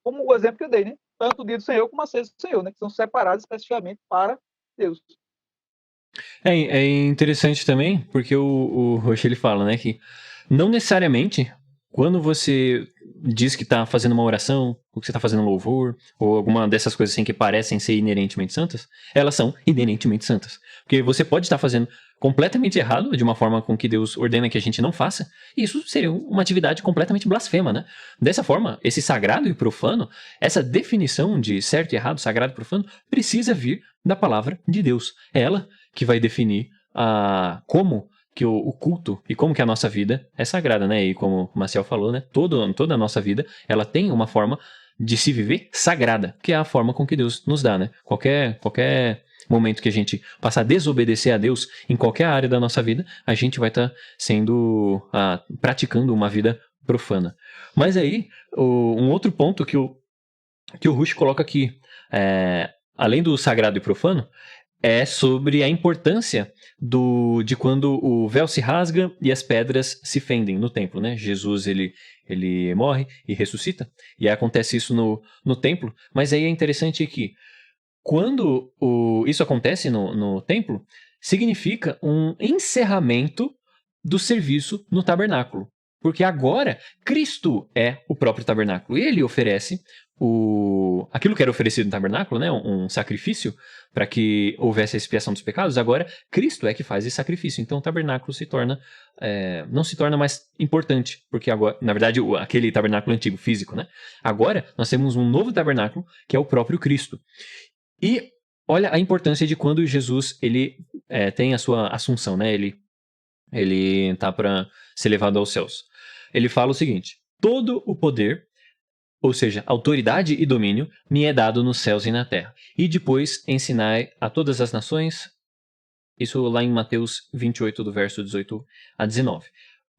como o exemplo que eu dei, né? Tanto o dia do Senhor como a ceia do Senhor, né? Que são separados especificamente para Deus. É interessante também, porque o Roche ele fala, né, que não necessariamente quando você diz que está fazendo uma oração, ou que você está fazendo um louvor, ou alguma dessas coisas assim que parecem ser inerentemente santas, elas são inerentemente santas. Porque você pode estar fazendo completamente errado, de uma forma com que Deus ordena que a gente não faça, e isso seria uma atividade completamente blasfema, né? Dessa forma, esse sagrado e profano, essa definição de certo e errado, sagrado e profano, precisa vir da palavra de Deus. É ela que vai definir como que o culto e como que a nossa vida é sagrada, né? E como o Marcel falou, né? Toda a nossa vida, ela tem uma forma de se viver sagrada, que é a forma com que Deus nos dá, né? Qualquer momento que a gente passar a desobedecer a Deus em qualquer área da nossa vida, a gente vai estar praticando uma vida profana. Mas aí, um outro ponto que o Rush coloca aqui, além do sagrado e profano, é sobre a importância de quando o véu se rasga e as pedras se fendem no templo, né? Jesus, ele morre e ressuscita, e aí acontece isso no templo, mas aí é interessante que quando isso acontece no templo, significa um encerramento do serviço no tabernáculo. Porque agora Cristo é o próprio tabernáculo. E ele oferece aquilo que era oferecido no tabernáculo, né, um sacrifício, para que houvesse a expiação dos pecados. Agora Cristo é que faz esse sacrifício. Então o tabernáculo não se torna mais importante. Porque agora, na verdade, aquele tabernáculo antigo, físico, né? Agora nós temos um novo tabernáculo, que é o próprio Cristo. E olha a importância de quando Jesus tem a sua assunção, né? Ele está para ser levado aos céus. Ele fala o seguinte: todo o poder, ou seja, autoridade e domínio, me é dado nos céus e na terra. E depois ensinai a todas as nações. Isso lá em Mateus 28, do verso 18 a 19.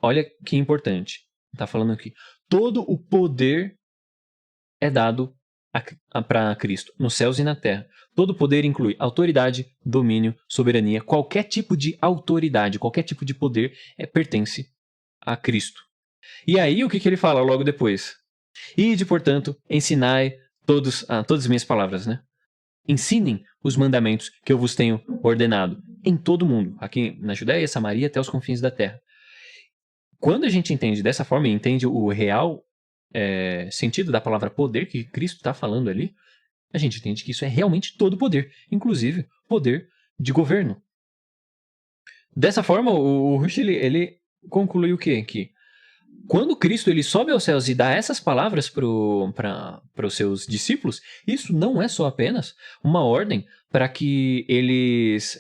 Olha que importante. Está falando aqui. Todo o poder é dado para Cristo, nos céus e na terra. Todo poder inclui autoridade, domínio, soberania. Qualquer tipo de autoridade, qualquer tipo de poder pertence a Cristo. E aí, o que ele fala logo depois? Ide, portanto, ensinai todas as minhas palavras, né? Ensinem os mandamentos que eu vos tenho ordenado em todo o mundo, aqui na Judéia, Samaria, até os confins da terra. Quando a gente entende dessa forma e entende o real sentido da palavra poder que Cristo está falando ali, a gente entende que isso é realmente todo poder, inclusive poder de governo. Dessa forma, o Rush ele conclui o quê? Que quando Cristo ele sobe aos céus e dá essas palavras para os seus discípulos, isso não é só apenas uma ordem para que eles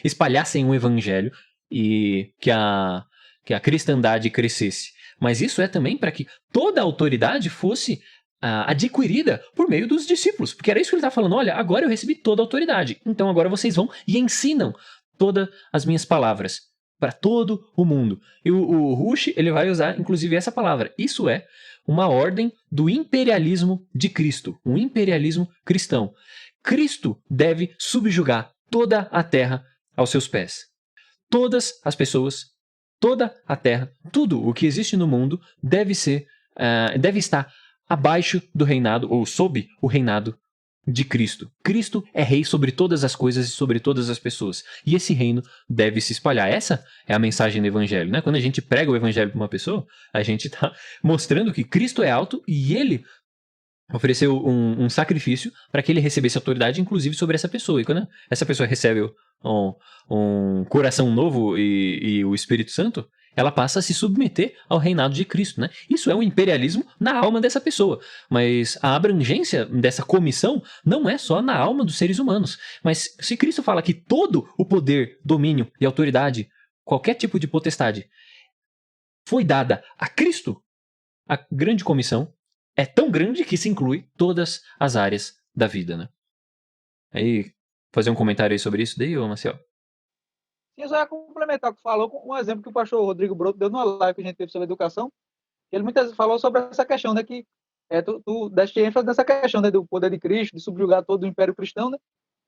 espalhassem o evangelho e que a cristandade crescesse. Mas isso é também para que toda a autoridade fosse adquirida por meio dos discípulos. Porque era isso que ele está falando. Olha, agora eu recebi toda a autoridade. Então agora vocês vão e ensinam todas as minhas palavras para todo o mundo. E o Rush ele vai usar, inclusive, essa palavra. Isso é uma ordem do imperialismo de Cristo. Um imperialismo cristão. Cristo deve subjugar toda a terra aos seus pés. Todas as pessoas, toda a terra, tudo o que existe no mundo deve estar abaixo do reinado, ou sob o reinado de Cristo. Cristo é rei sobre todas as coisas e sobre todas as pessoas. E esse reino deve se espalhar. Essa é a mensagem do evangelho, né? Quando a gente prega o evangelho para uma pessoa, a gente está mostrando que Cristo é alto e ele ofereceu um sacrifício para que ele recebesse autoridade, inclusive, sobre essa pessoa. E quando essa pessoa recebe um coração novo e o Espírito Santo, ela passa a se submeter ao reinado de Cristo, né? Isso é um imperialismo na alma dessa pessoa. Mas a abrangência dessa comissão não é só na alma dos seres humanos. Mas se Cristo fala que todo o poder, domínio e autoridade, qualquer tipo de potestade, foi dada a Cristo, a grande comissão é tão grande que se inclui todas as áreas da vida, né? Aí, fazer um comentário aí sobre isso daí, ô Marcel? Eu só ia complementar o que falou com um exemplo que o pastor Rodrigo Broto deu numa live que a gente teve sobre educação. Ele muitas vezes falou sobre essa questão, né, que tu deste ênfase nessa questão, né, do poder de Cristo, de subjugar todo o império cristão, né?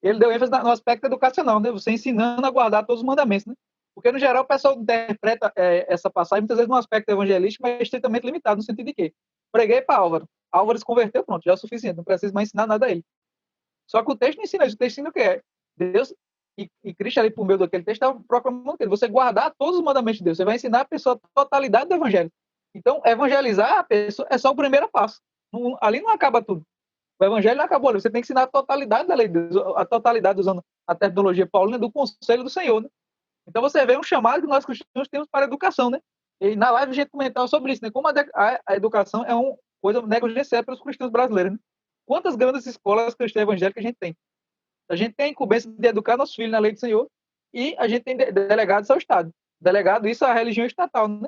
Ele deu ênfase no aspecto educacional, né? Você ensinando a guardar todos os mandamentos, né? Porque, no geral, o pessoal interpreta essa passagem muitas vezes num aspecto evangelístico, mas estritamente limitado, no sentido de que preguei para Álvaro, Álvaro se converteu, pronto, já é o suficiente, não preciso mais ensinar nada a ele. Só que o texto não ensina isso, o texto ensina o que é Deus e Cristo ali por meio daquele texto está proclamando que você guardar todos os mandamentos de Deus, você vai ensinar a pessoa a totalidade do evangelho. Então, evangelizar a pessoa é só o primeiro passo. Ali não acaba tudo. O evangelho não acabou ali. Você tem que ensinar a totalidade da lei de Deus, a totalidade usando a terminologia paulina do conselho do Senhor, né? Então você vê um chamado que nós cristãos temos para a educação, né? E na live a gente comentava sobre isso, né? Como a educação é uma coisa negligenciada pelos cristãos brasileiros, né? Quantas grandes escolas cristãs evangélicas a gente tem? A gente tem a incumbência de educar nossos filhos na lei do Senhor e a gente tem delegados ao Estado. Delegado isso à religião estatal, né?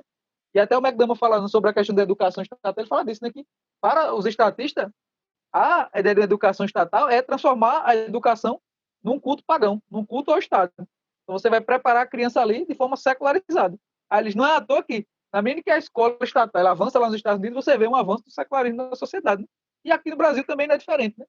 E até o McDermott falando sobre a questão da educação estatal, ele fala disso, né? Que para os estatistas, a ideia da educação estatal é transformar a educação num culto pagão, num culto ao Estado. Então você vai preparar a criança ali de forma secularizada. Aí eles não é à toa que, na medida que a escola estatal ela avança lá nos Estados Unidos, você vê um avanço do secularismo na sociedade. Né? E aqui no Brasil também não é diferente. Né?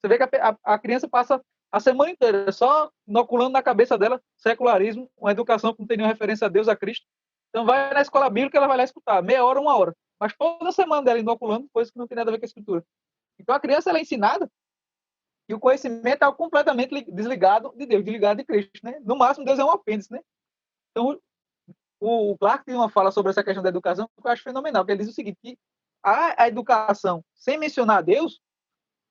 Você vê que a criança passa a semana inteira só inoculando na cabeça dela secularismo, uma educação que não tem nenhuma referência a Deus, a Cristo. Então vai na escola bíblica, ela vai lá escutar, meia hora, uma hora. Mas toda semana dela inoculando coisas que não tem nada a ver com a escritura. Então a criança ela é ensinada e o conhecimento é completamente desligado de Deus, desligado de Cristo, né? No máximo Deus é um apêndice, né? Então o Clark tem uma fala sobre essa questão da educação que eu acho fenomenal, que ele diz o seguinte, que a educação sem mencionar Deus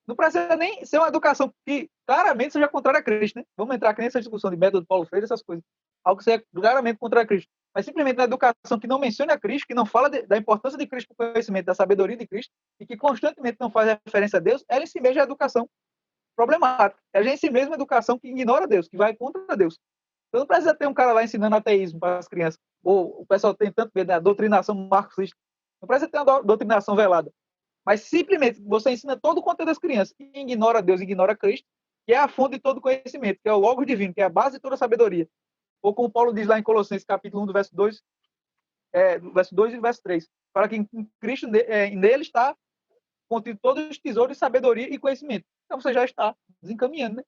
não precisa nem ser uma educação que claramente seja contrária a Cristo, né? Vamos entrar aqui nessa discussão de método de Paulo Freire, essas coisas. Algo que seja claramente contra a Cristo. Mas simplesmente uma educação que não mencione a Cristo, que não fala da importância de Cristo para o conhecimento, da sabedoria de Cristo, e que constantemente não faz referência a Deus, ela em si mesma é a educação problemática. Ela em si mesma é a educação que ignora Deus, que vai contra Deus. Então não precisa ter um cara lá ensinando ateísmo para as crianças. Ou o pessoal tem tanto medo da doutrinação marxista. Não precisa ter uma doutrinação velada. Mas simplesmente você ensina todo o conteúdo das crianças e ignora Deus, ignora Cristo, que é a fonte de todo conhecimento, que é o Logos divino, que é a base de toda a sabedoria. Ou como Paulo diz lá em Colossenses, capítulo 1, do verso 2, do verso 2 e do verso 3. Para que em Cristo, nele está contido todos os tesouros de sabedoria e conhecimento. Então você já está desencaminhando, né?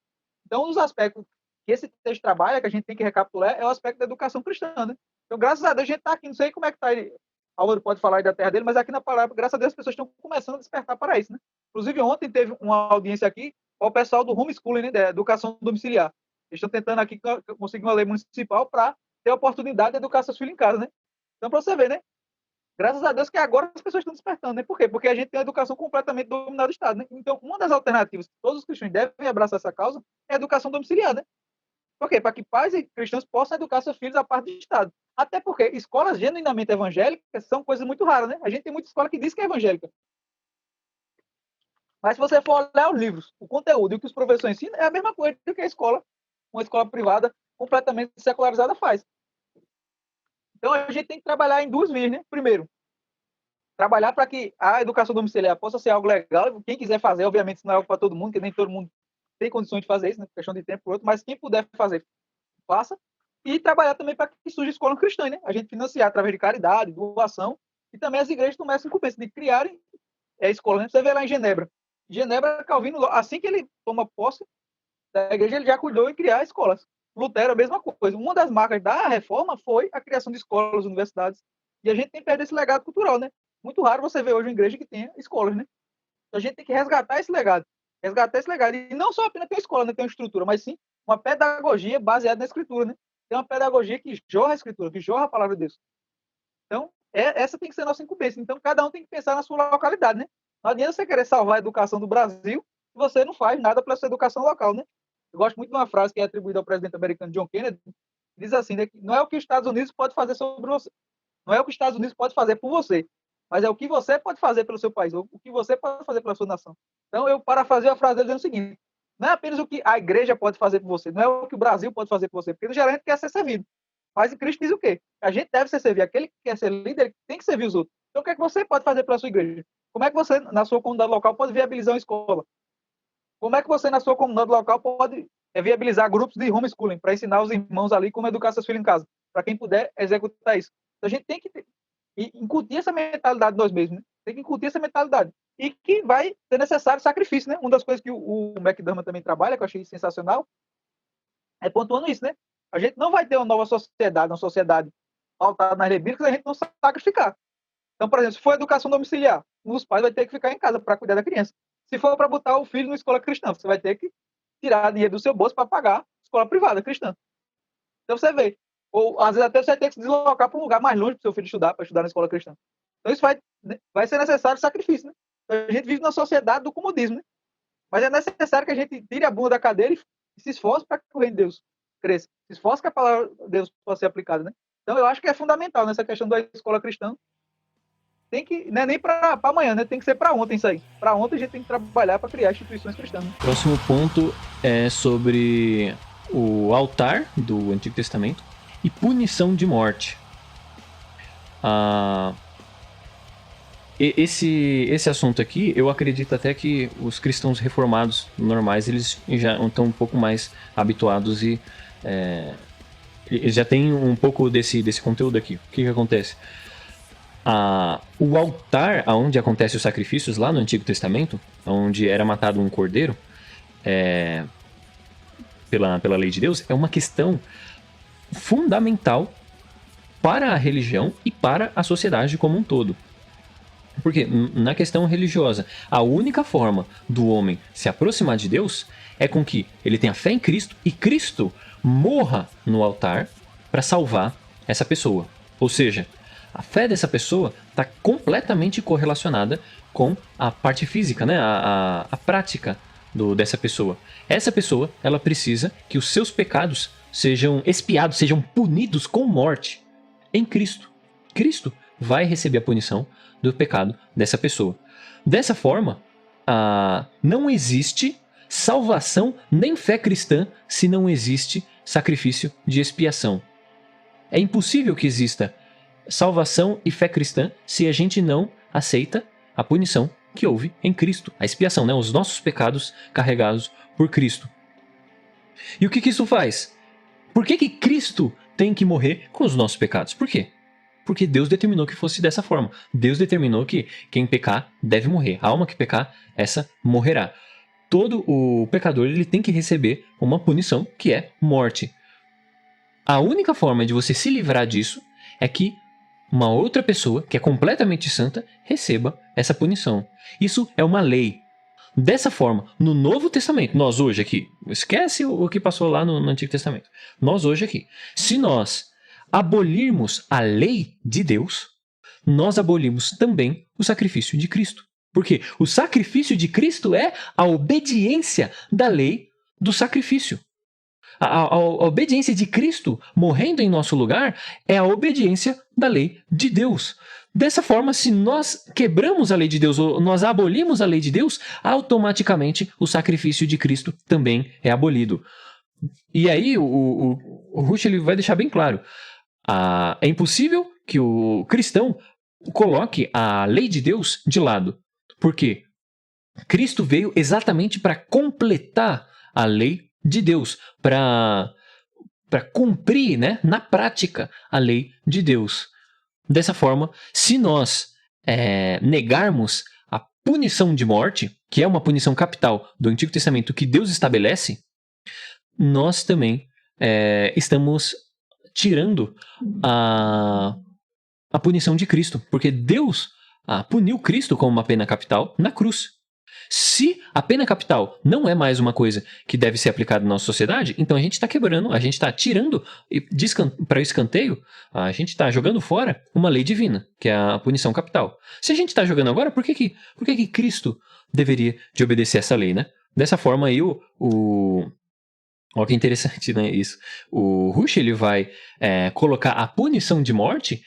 Então, um dos aspectos que esse texto trabalha, que a gente tem que recapitular, é o aspecto da educação cristã, né? Então, graças a Deus, a gente está aqui, não sei como é que está aí, Álvaro pode falar aí da terra dele, mas aqui na palavra, graças a Deus, as pessoas estão começando a despertar para isso, né? Inclusive, ontem teve uma audiência aqui com o pessoal do homeschooling, né, da educação domiciliar. Eles estão tentando aqui conseguir uma lei municipal para ter a oportunidade de educar seus filhos em casa, né? Então, para você ver, né? Graças a Deus que agora as pessoas estão despertando, né? Por quê? Porque a gente tem a educação completamente dominada do Estado, né? Então, uma das alternativas que todos os cristãos devem abraçar essa causa é a educação domiciliar, né? Por quê? Para que pais e cristãos possam educar seus filhos à parte do Estado. Até porque escolas genuinamente evangélicas são coisas muito raras, né? A gente tem muita escola que diz que é evangélica. Mas se você for olhar os livros, o conteúdo e o que os professores ensinam, é a mesma coisa que a escola, uma escola privada completamente secularizada faz. Então a gente tem que trabalhar em duas vias, né? Primeiro, trabalhar para que a educação domiciliar possa ser algo legal. Quem quiser fazer, obviamente, isso não é algo para todo mundo, que nem todo mundo tem condições de fazer isso, né? Questão de tempo por outro, mas quem puder fazer, faça. E trabalhar também para que surja escola cristã, né? A gente financiar através de caridade, doação, e também as igrejas tomam essa incumbência de criarem escolas. Né? Você vê lá em Genebra. Genebra, Calvino, assim que ele toma posse da igreja, ele já cuidou em criar escolas. Lutero, a mesma coisa. Uma das marcas da reforma foi a criação de escolas, universidades. E a gente tem perdido esse legado cultural, né? Muito raro você ver hoje uma igreja que tenha escolas, né? Então a gente tem que resgatar esse legado. Resgatar esse legado. E não só apenas ter escola, né? Ter uma estrutura, mas sim uma pedagogia baseada na escritura, né? Tem uma pedagogia que jorra a escritura, que jorra a palavra de Deus. Então, essa tem que ser a nossa incumbência. Então, cada um tem que pensar na sua localidade, né? Não adianta você querer salvar a educação do Brasil se você não faz nada para sua educação local, né? Eu gosto muito de uma frase que é atribuída ao presidente americano John Kennedy, que diz assim, né? Que não é o que os Estados Unidos pode fazer sobre você, não é o que os Estados Unidos pode fazer por você, mas é o que você pode fazer pelo seu país, o que você pode fazer pela sua nação. Então, eu parafraseio a frase dele dizendo o seguinte, não é apenas o que a igreja pode fazer por você, não é o que o Brasil pode fazer por você, porque no geral a gente quer ser servido. Mas em Cristo diz o quê? A gente deve ser servido. Aquele que quer ser líder tem que servir os outros. Então, o que é que você pode fazer pela sua igreja? Como é que você, na sua comunidade local, pode viabilizar uma escola? Como é que você, na sua comunidade local, pode viabilizar grupos de homeschooling para ensinar os irmãos ali como educar seus filhos em casa? Para quem puder executar isso. Então, a gente tem que incutir essa mentalidade nós mesmos. Né? Tem que incutir essa mentalidade. E que vai ser necessário sacrifício. Né? Uma das coisas que o McDermott também trabalha, que eu achei sensacional, é pontuando isso, né? A gente não vai ter uma nova sociedade, uma sociedade pautada nas leis bíblicas, a gente não sacrificar. Então, por exemplo, se for educação domiciliar, os pais vão ter que ficar em casa para cuidar da criança. Se for para botar o filho na escola cristã, você vai ter que tirar dinheiro do seu bolso para pagar escola privada cristã. Então, você vê. Ou, às vezes, até você vai ter que se deslocar para um lugar mais longe para o seu filho estudar, para estudar na escola cristã. Então isso vai ser necessário sacrifício, né? Então, a gente vive numa sociedade do comodismo, né? Mas é necessário que a gente tire a bunda da cadeira e se esforce para que o reino de Deus cresça. Se esforce que a palavra de Deus possa ser aplicada, né? Então eu acho que é fundamental nessa questão da escola cristã. Tem que, não é nem para amanhã, né? Tem que ser para ontem isso aí. Para ontem a gente tem que trabalhar para criar instituições cristãs. Né? Próximo ponto é sobre o altar do Antigo Testamento e punição de morte. Esse assunto aqui, eu acredito até que os cristãos reformados normais, eles já estão um pouco mais habituados e eles já têm um pouco desse conteúdo aqui. O que acontece? O altar onde acontecem os sacrifícios lá no Antigo Testamento, onde era matado um cordeiro pela lei de Deus, é uma questão fundamental para a religião e para a sociedade como um todo. Porque na questão religiosa, a única forma do homem se aproximar de Deus é com que ele tenha fé em Cristo e Cristo morra no altar para salvar essa pessoa. Ou seja, a fé dessa pessoa está completamente correlacionada com a parte física, né? a prática dessa pessoa. Essa pessoa, ela precisa que os seus pecados sejam expiados, sejam punidos com morte em Cristo. Cristo vai receber a punição do pecado dessa pessoa. Dessa forma, não existe salvação nem fé cristã se não existe sacrifício de expiação. É impossível que exista salvação e fé cristã se a gente não aceita a punição que houve em Cristo. A expiação, né? Os nossos pecados carregados por Cristo. E o que isso faz? Por que Cristo tem que morrer com os nossos pecados? Por quê? Porque Deus determinou que fosse dessa forma. Deus determinou que quem pecar deve morrer. A alma que pecar, essa morrerá. Todo o pecador ele tem que receber uma punição que é morte. A única forma de você se livrar disso é que uma outra pessoa, que é completamente santa, receba essa punição. Isso é uma lei. Dessa forma, no Novo Testamento, nós hoje aqui, esquece o que passou lá no Antigo Testamento. Nós hoje aqui, se nós abolirmos a lei de Deus, nós abolimos também o sacrifício de Cristo. Porque o sacrifício de Cristo é a obediência da lei do sacrifício. A obediência de Cristo morrendo em nosso lugar é a obediência da lei de Deus. Dessa forma, se nós quebramos a lei de Deus ou nós abolimos a lei de Deus, automaticamente o sacrifício de Cristo também é abolido. E aí o Rush ele vai deixar bem claro. É impossível que o cristão coloque a lei de Deus de lado. Por quê? Cristo veio exatamente para completar a lei de Deus, para cumprir, né, na prática a lei de Deus. Dessa forma, se nós negarmos a punição de morte, que é uma punição capital do Antigo Testamento que Deus estabelece, nós também estamos tirando a punição de Cristo, porque Deus puniu Cristo como uma pena capital na cruz. Se a pena capital não é mais uma coisa que deve ser aplicada na nossa sociedade, então a gente está quebrando, a gente está tirando para o escanteio, a gente está jogando fora uma lei divina, que é a punição capital. Se a gente está jogando agora, por que Cristo deveria de obedecer essa lei, né? Dessa forma aí, olha que interessante, né, isso. O Rush ele vai colocar a punição de morte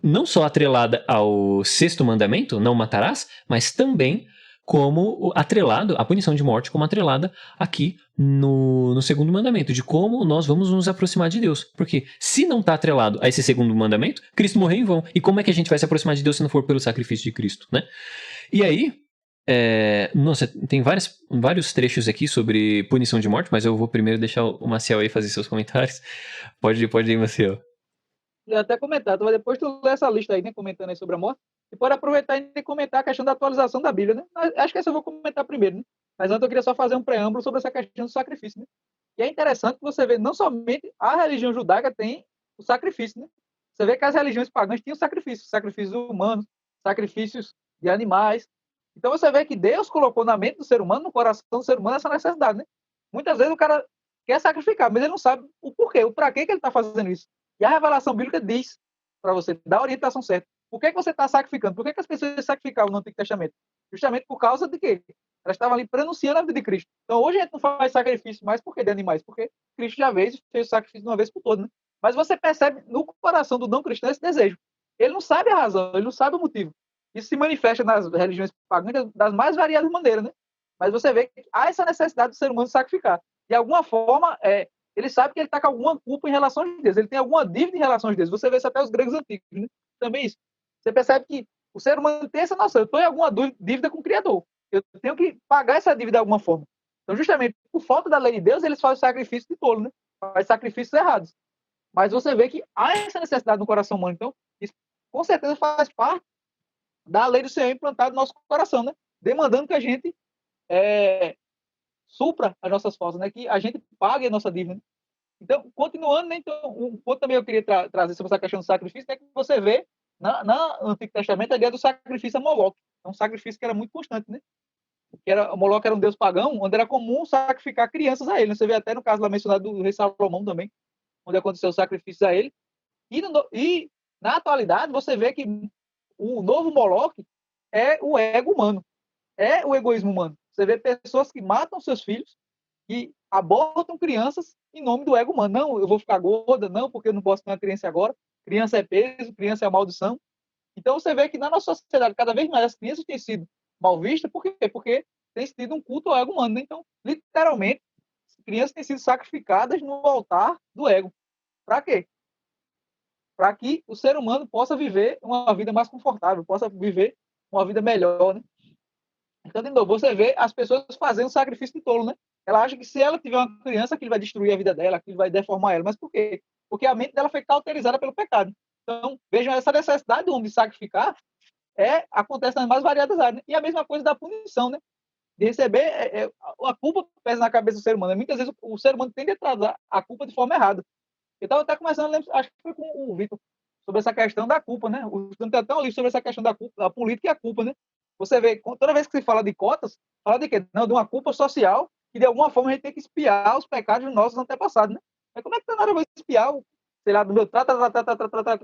não só atrelada ao sexto mandamento, não matarás, mas também como atrelado, a punição de morte como atrelada aqui no segundo mandamento, de como nós vamos nos aproximar de Deus. Porque se não está atrelado a esse segundo mandamento, Cristo morreu em vão. E como é que a gente vai se aproximar de Deus se não for pelo sacrifício de Cristo, né? E aí, nossa, tem vários trechos aqui sobre punição de morte, mas eu vou primeiro deixar o Maciel aí fazer seus comentários. Pode ir, Maciel. Eu até comentar, mas depois tu lê essa lista aí, né, comentando aí sobre a morte, e pode aproveitar e comentar a questão da atualização da Bíblia, né? Acho que essa eu vou comentar primeiro, né? Mas antes eu queria só fazer um preâmbulo sobre essa questão do sacrifício, né? E é interessante que você vê, não somente a religião judaica tem o sacrifício, né? Você vê que as religiões pagãs tinham sacrifícios humanos, sacrifícios de animais. Então você vê que Deus colocou na mente do ser humano, no coração do ser humano, essa necessidade, né? Muitas vezes o cara quer sacrificar, mas ele não sabe o porquê, o para que ele está fazendo isso. E a revelação bíblica diz para você, dá a orientação certa. Por que você está sacrificando? Por que as pessoas sacrificavam no Antigo Testamento? Justamente por causa de quê? Elas estavam ali prenunciando a vida de Cristo. Então hoje a gente não faz sacrifício mais por que de animais? Porque Cristo já fez o sacrifício de uma vez por todas, né? Mas você percebe no coração do não cristão esse desejo. Ele não sabe a razão, ele não sabe o motivo. Isso se manifesta nas religiões pagãs das mais variadas maneiras, né? Mas você vê que há essa necessidade do ser humano sacrificar. De alguma forma, ele sabe que ele está com alguma culpa em relação a Deus. Ele tem alguma dívida em relação a Deus. Você vê isso até os gregos antigos, né? Também isso. Você percebe que o ser humano tem essa noção. Eu estou em alguma dívida com o Criador. Eu tenho que pagar essa dívida de alguma forma. Então, justamente por falta da lei de Deus, eles fazem sacrifício de tolo, né? Fazem sacrifícios errados. Mas você vê que há essa necessidade no coração humano. Então, isso com certeza faz parte da lei do Senhor implantada no nosso coração, né? Demandando que a gente supra as nossas faltas, né? Que a gente pague a nossa dívida. Né? Então, continuando, né? Então, um ponto também eu queria trazer sobre essa questão do sacrifício é que você vê no Antigo Testamento a ideia do sacrifício a Moloque. É um sacrifício que era muito constante, né? O Moloque era um deus pagão, onde era comum sacrificar crianças a ele. Né? Você vê até no caso lá mencionado do rei Salomão também, onde aconteceu o sacrifício a ele. E na atualidade, você vê que o novo Moloque é o ego humano, é o egoísmo humano. Você vê pessoas que matam seus filhos e abortam crianças em nome do ego humano. Não, eu vou ficar gorda, não, porque eu não posso ter uma criança agora. Criança é peso, criança é maldição. Então você vê que na nossa sociedade, cada vez mais as crianças têm sido mal vistas. Por quê? Porque tem sido um culto ao ego humano. Né? Então, literalmente, as crianças têm sido sacrificadas no altar do ego. Para quê? Para que o ser humano possa viver uma vida mais confortável, possa viver uma vida melhor, né? Então, de novo, você vê as pessoas fazendo sacrifício de tolo, né? Ela acha que se ela tiver uma criança, aquilo vai destruir a vida dela, aquilo vai deformar ela. Mas por quê? Porque a mente dela foi cauterizada pelo pecado. Então, vejam, essa necessidade do homem de sacrificar acontece nas mais variadas áreas. Né? E a mesma coisa da punição, né? De receber a culpa pesa na cabeça do ser humano. Muitas vezes o ser humano tende a tratar a culpa de forma errada. Eu estava até começando, acho que foi com o Vitor, sobre essa questão da culpa, né? O tem até um livro sobre essa questão da culpa, a política e a culpa, né? Você vê, toda vez que se fala de cotas, fala de quê? Não, de uma culpa social, que de alguma forma a gente tem que espiar os pecados dos nossos antepassados, né? Mas como é que tá na hora eu vou espiar sei lá, do meu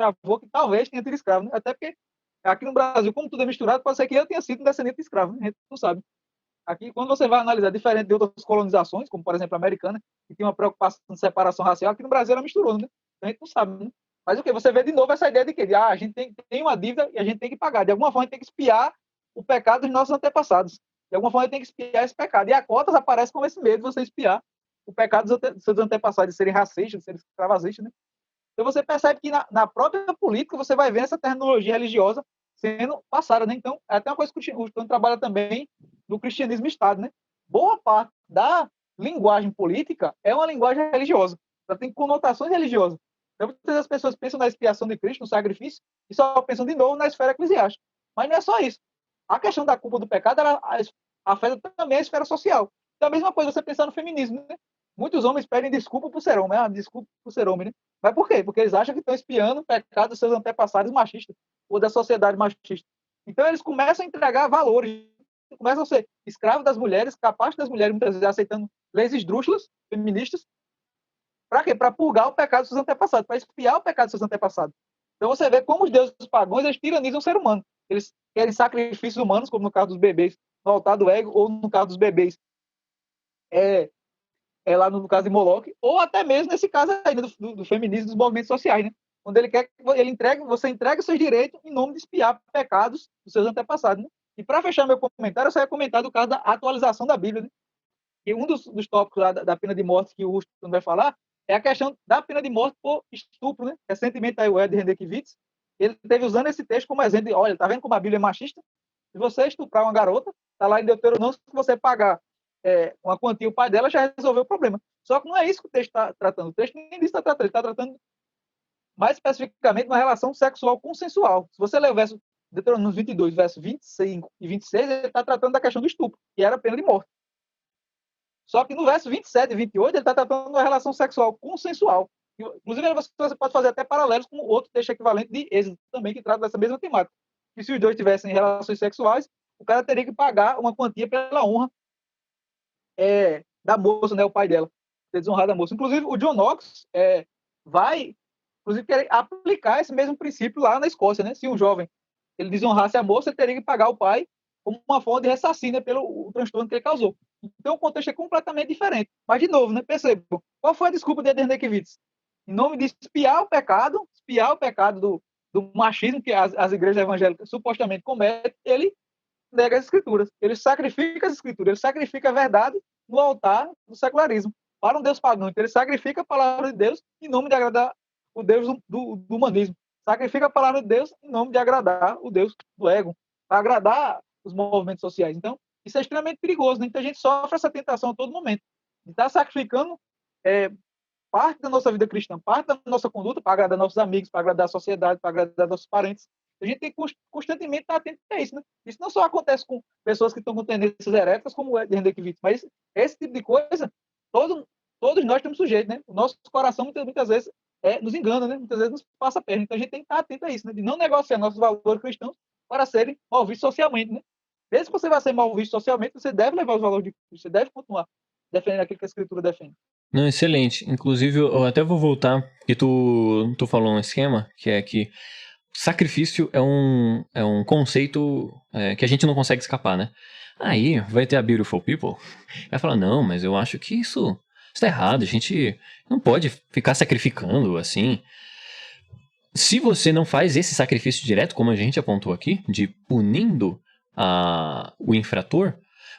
avô, que talvez tenha tido escravo, né? Até porque aqui no Brasil, como tudo é misturado, pode ser que eu tenha sido um descendente de escravo, né? A gente não sabe. Aqui, quando você vai analisar, diferente de outras colonizações, como por exemplo a americana, que tem uma preocupação de separação racial, aqui no Brasil ela misturou, né? A gente não sabe, né? Mas o que? Você vê de novo essa ideia de que a gente tem uma dívida e a gente tem que pagar. De alguma forma, a gente tem que espiar o pecado dos nossos antepassados. De alguma forma, a gente tem que espiar esse pecado. E a cotas aparece como esse medo de você espiar o pecado dos seus antepassados, de serem racistas, de serem escravagistas, né? Então você percebe que na própria política você vai ver essa terminologia religiosa sendo passada, né? Então, é até uma coisa que o Cristiano trabalha também no cristianismo Estado, né? Boa parte da linguagem política é uma linguagem religiosa. Ela tem conotações religiosas. Então, muitas vezes as pessoas pensam na expiação de Cristo, no sacrifício, e só pensam de novo na esfera eclesiástica. Mas não é só isso. A questão da culpa do pecado, ela afeta também a esfera social. Então, a mesma coisa você pensar no feminismo, né? Muitos homens pedem desculpa por ser homem, desculpa por ser homem, né? Mas por quê? Porque eles acham que estão espiando o pecado dos seus antepassados machistas ou da sociedade machista. Então eles começam a entregar valores, começam a ser escravos das mulheres, capazes das mulheres, muitas vezes aceitando leis esdrúxulas, feministas. Para quê? Para purgar o pecado dos seus antepassados, para espiar o pecado dos seus antepassados. Então você vê como os deuses pagãos eles tiranizam o ser humano. Eles querem sacrifícios humanos, como no caso dos bebês, no altar do ego, ou no caso dos bebês, lá no caso de Moloch, ou até mesmo nesse caso ainda do feminismo, dos movimentos sociais, né? Onde ele quer que você entregue os seus direitos em nome de espiar pecados dos seus antepassados. Né? E para fechar meu comentário, eu só ia comentar do caso da atualização da Bíblia. Né? E um dos tópicos lá da pena de morte que o Ruston vai falar é a questão da pena de morte por estupro. Né? Recentemente, aí, o Ed Rendekiewicz, ele teve usando esse texto como exemplo de, olha, tá vendo como a Bíblia é machista? Se você estuprar uma garota, tá lá em Deuteronômio, se você pagar uma quantia, o pai dela já resolveu o problema. Só que não é isso que o texto está tratando. O texto nem disso está tratando. Ele está tratando mais especificamente uma relação sexual consensual. Se você ler o verso Deuteronômio 22, verso 25 e 26, ele está tratando da questão do estupro, que era a pena de morte. Só que no verso 27 e 28, ele está tratando uma relação sexual consensual. Inclusive, você pode fazer até paralelos com outro texto equivalente de Êxodo, também, que trata dessa mesma temática. Que se os dois tivessem relações sexuais, o cara teria que pagar uma quantia pela honra da moça, né, o pai dela, ter desonrado a moça. Inclusive, o John Knox vai, inclusive, querer aplicar esse mesmo princípio lá na Escócia, né? Se um jovem ele desonrasse a moça, ele teria que pagar o pai como uma forma de ressarcir, né, pelo o transtorno que ele causou. Então o contexto é completamente diferente. Mas, de novo, né, percebam, qual foi a desculpa de Eder Nekiewicz? Em nome de espiar o pecado do machismo que as igrejas evangélicas supostamente cometem, ele nega as escrituras, ele sacrifica as escrituras, ele sacrifica a verdade no altar do secularismo, para um Deus pagão. Então, ele sacrifica a palavra de Deus em nome de agradar o Deus do humanismo, sacrifica a palavra de Deus em nome de agradar o Deus do ego, para agradar os movimentos sociais. Então, isso é extremamente perigoso, né? Então, a gente sofre essa tentação a todo momento, de estar sacrificando parte da nossa vida cristã, parte da nossa conduta para agradar nossos amigos, para agradar a sociedade, para agradar nossos parentes. A gente tem que constantemente estar atento a isso, né? Isso não só acontece com pessoas que estão com tendências heréticas, como o Eder Nekiewicz, mas esse tipo de coisa, todos nós estamos sujeitos, né? O nosso coração muitas vezes nos engana, né? Muitas vezes nos passa a perna. Então a gente tem que estar atento a isso, né? De não negociar nossos valores cristãos para serem mal vistos socialmente, né? Mesmo que você vai ser mal visto socialmente, você deve levar os valores de Cristo, você deve continuar defendendo aquilo que a Escritura defende. Não, excelente. Inclusive, eu até vou voltar, porque tu falou um esquema, que é que sacrifício é um conceito que a gente não consegue escapar, né? Aí vai ter a Beautiful People, vai falar, não, mas eu acho que isso tá errado, a gente não pode ficar sacrificando assim. Se você não faz esse sacrifício direto, como a gente apontou aqui, de punindo o infrator,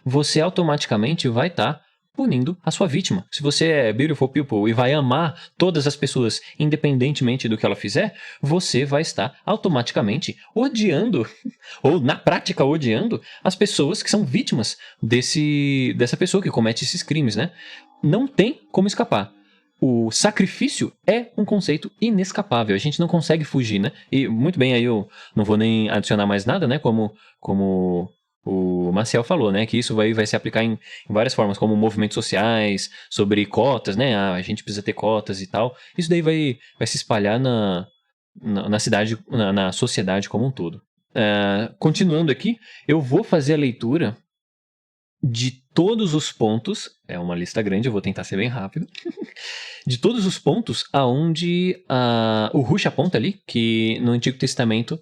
você automaticamente vai estar punindo a sua vítima. Se você é Beautiful People e vai amar todas as pessoas independentemente do que ela fizer, você vai estar automaticamente odiando, ou na prática odiando, as pessoas que são vítimas dessa pessoa que comete esses crimes, né? Não tem como escapar. O sacrifício é um conceito inescapável, a gente não consegue fugir, né? E muito bem, aí eu não vou nem adicionar mais nada, né? Como o Maciel falou, né? Que isso vai se aplicar em várias formas, como movimentos sociais, sobre cotas, né? A gente precisa ter cotas e tal. Isso daí vai se espalhar na cidade, na sociedade como um todo. Continuando aqui, eu vou fazer a leitura de todos os pontos, é uma lista grande, eu vou tentar ser bem rápido, de todos os pontos aonde o Rush aponta ali, que no Antigo Testamento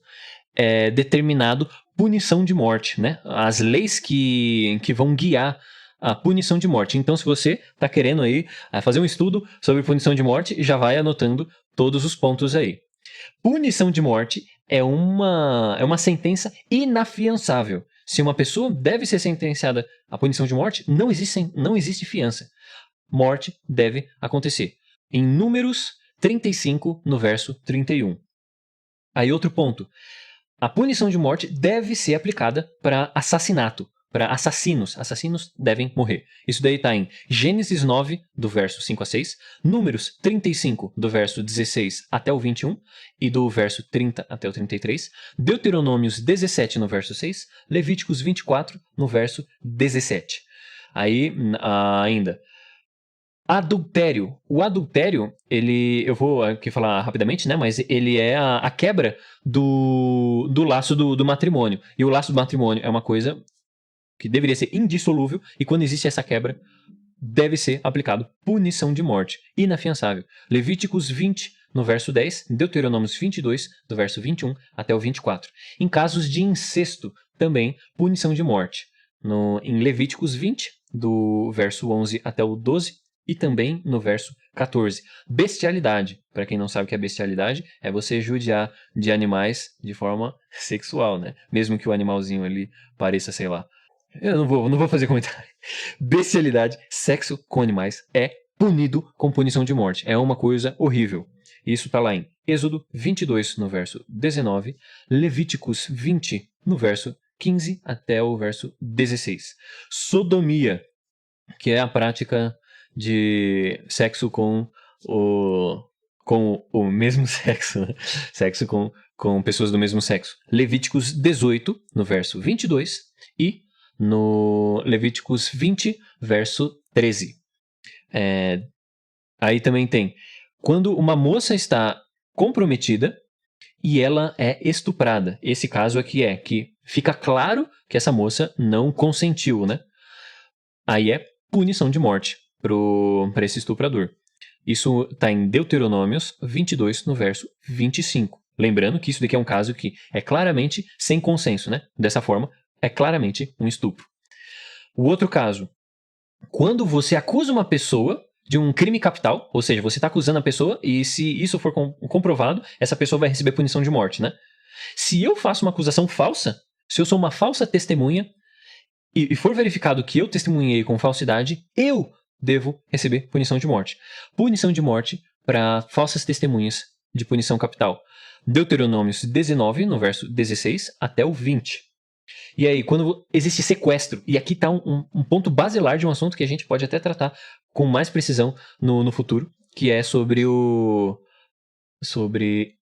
é determinado punição de morte, né? As leis que vão guiar a punição de morte. Então, se você está querendo aí fazer um estudo sobre punição de morte, já vai anotando todos os pontos aí. Punição de morte é uma sentença inafiançável. Se uma pessoa deve ser sentenciada à punição de morte, não existe fiança. Morte deve acontecer. Em Números 35, no verso 31. Aí outro ponto. A punição de morte deve ser aplicada para assassinato, para assassinos. Assassinos devem morrer. Isso daí está em Gênesis 9, do verso 5 a 6, Números 35, do verso 16 até o 21, e do verso 30 até o 33, Deuteronômios 17, no verso 6, Levíticos 24, no verso 17. Aí, ainda... Adultério. O adultério, eu vou aqui falar rapidamente, né? Mas ele é a quebra do laço do matrimônio. E o laço do matrimônio é uma coisa que deveria ser indissolúvel. E quando existe essa quebra, deve ser aplicado punição de morte. Inafiançável. Levíticos 20, no verso 10. Deuteronômios 22, do verso 21 até o 24. Em casos de incesto, também punição de morte. Em Levíticos 20, do verso 11 até o 12. E também no verso 14. Bestialidade. Para quem não sabe o que é bestialidade, é você judiar de animais de forma sexual, né? Mesmo que o animalzinho ali pareça, sei lá. Eu não vou fazer comentário. Bestialidade, sexo com animais, é punido com punição de morte. É uma coisa horrível. Isso está lá em Êxodo 22, no verso 19. Levíticos 20, no verso 15 até o verso 16. Sodomia, que é a prática de sexo com o mesmo sexo, né? Sexo com pessoas do mesmo sexo. Levíticos 18, no verso 22, e no Levíticos 20, verso 13. Aí também tem, quando uma moça está comprometida e ela é estuprada. Esse caso aqui é que fica claro que essa moça não consentiu, né? Aí é punição de morte para esse estuprador. Isso está em Deuteronômios 22, no verso 25. Lembrando que isso daqui é um caso que é claramente sem consenso, né? Dessa forma, é claramente um estupro. O outro caso, quando você acusa uma pessoa de um crime capital, ou seja, você está acusando a pessoa e se isso for comprovado, essa pessoa vai receber punição de morte, né? Se eu faço uma acusação falsa, se eu sou uma falsa testemunha e for verificado que eu testemunhei com falsidade, eu devo receber punição de morte. Punição de morte para falsas testemunhas de punição capital. Deuteronômios 19, no verso 16 até o 20. E aí, quando existe sequestro, e aqui está um ponto basilar de um assunto que a gente pode até tratar com mais precisão no futuro, que é sobre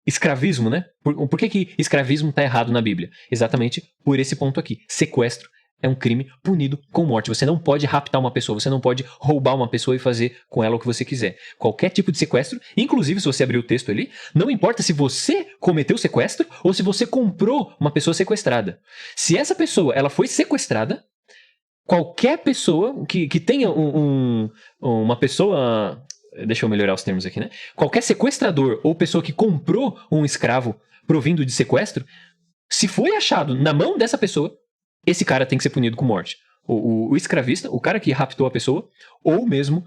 escravismo, né? Por que escravismo está errado na Bíblia? Exatamente por esse ponto aqui. Sequestro é um crime punido com morte. Você não pode raptar uma pessoa, você não pode roubar uma pessoa e fazer com ela o que você quiser. Qualquer tipo de sequestro, inclusive se você abrir o texto ali, não importa se você cometeu o sequestro ou se você comprou uma pessoa sequestrada. Se essa pessoa ela foi sequestrada, qualquer pessoa que tenha uma pessoa... Deixa eu melhorar os termos aqui, né? Qualquer sequestrador ou pessoa que comprou um escravo provindo de sequestro, se foi achado na mão dessa pessoa, esse cara tem que ser punido com morte. O escravista, o cara que raptou a pessoa, ou mesmo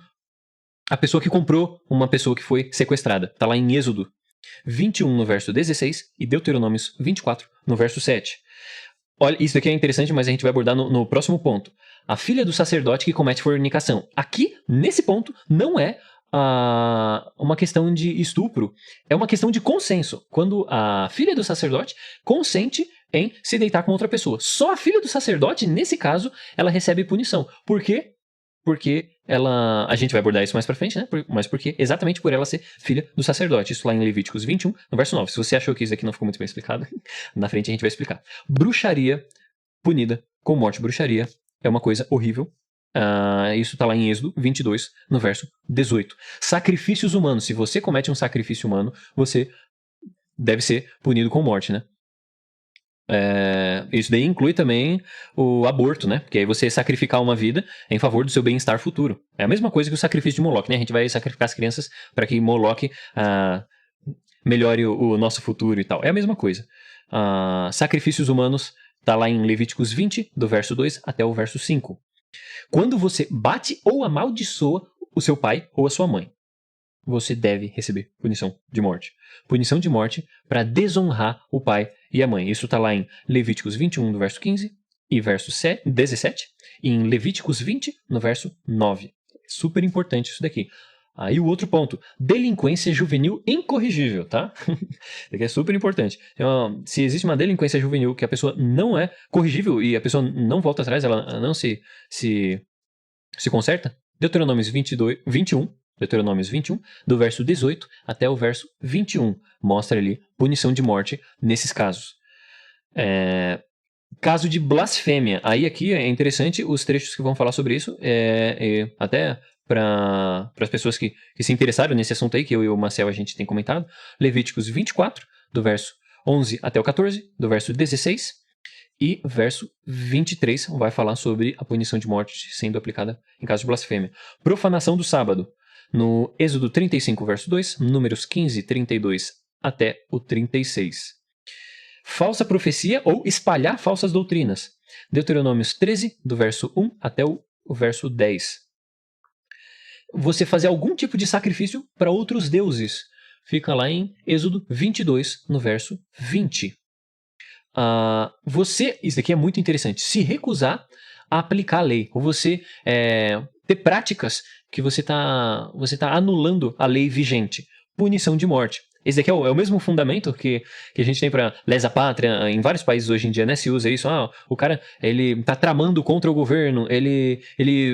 a pessoa que comprou uma pessoa que foi sequestrada. Está lá em Êxodo 21, no verso 16, e Deuteronômios 24, no verso 7. Olha, isso aqui é interessante, mas a gente vai abordar no próximo ponto. A filha do sacerdote que comete fornicação. Aqui, nesse ponto, não é uma questão de estupro, é uma questão de consenso. Quando a filha do sacerdote consente em se deitar com outra pessoa. Só a filha do sacerdote, nesse caso, ela recebe punição. Por quê? Porque ela... A gente vai abordar isso mais pra frente, né? Mas porque exatamente por ela ser filha do sacerdote. Isso lá em Levíticos 21, no verso 9. Se você achou que isso aqui não ficou muito bem explicado, na frente a gente vai explicar. Bruxaria punida com morte. Bruxaria é uma coisa horrível. Isso está lá em Êxodo 22, no verso 18. Sacrifícios humanos. Se você comete um sacrifício humano, você deve ser punido com morte, né? Isso daí inclui também o aborto, né? Porque aí você sacrificar uma vida em favor do seu bem-estar futuro. É a mesma coisa que o sacrifício de Moloque, né? A gente vai sacrificar as crianças para que Moloque melhore o nosso futuro e tal. É a mesma coisa. Sacrifícios humanos está lá em Levíticos 20, do verso 2 até o verso 5. Quando você bate ou amaldiçoa o seu pai ou a sua mãe, você deve receber punição de morte. Punição de morte para desonrar o pai e a mãe. Isso está lá em Levíticos 21, no verso 15 e verso 17, e em Levíticos 20, no verso 9. Super importante isso daqui. Aí o outro ponto, delinquência juvenil incorrigível, tá? Isso aqui é super importante. Então, se existe uma delinquência juvenil que a pessoa não é corrigível e a pessoa não volta atrás, ela não se conserta, Deuteronômios 21, do verso 18 até o verso 21, mostra ali punição de morte nesses casos. Caso de blasfêmia, aí aqui é interessante os trechos que vão falar sobre isso, até para as pessoas que se interessaram nesse assunto aí, que eu e o Marcel a gente tem comentado, Levíticos 24, do verso 11 até o 14, do verso 16 e verso 23 vai falar sobre a punição de morte sendo aplicada em caso de blasfêmia. Profanação do sábado, no Êxodo 35, verso 2, Números 15, 32 até o 36. Falsa profecia ou espalhar falsas doutrinas, Deuteronômios 13, do verso 1 até o verso 10. Você fazer algum tipo de sacrifício para outros deuses, fica lá em Êxodo 22, no verso 20. Isso aqui é muito interessante, se recusar a aplicar a lei, ou você ter práticas que você tá anulando a lei vigente, punição de morte. Esse aqui é o mesmo fundamento que a gente tem para lesa pátria em vários países hoje em dia, né? Se usa isso, o cara, ele tá tramando contra o governo, ele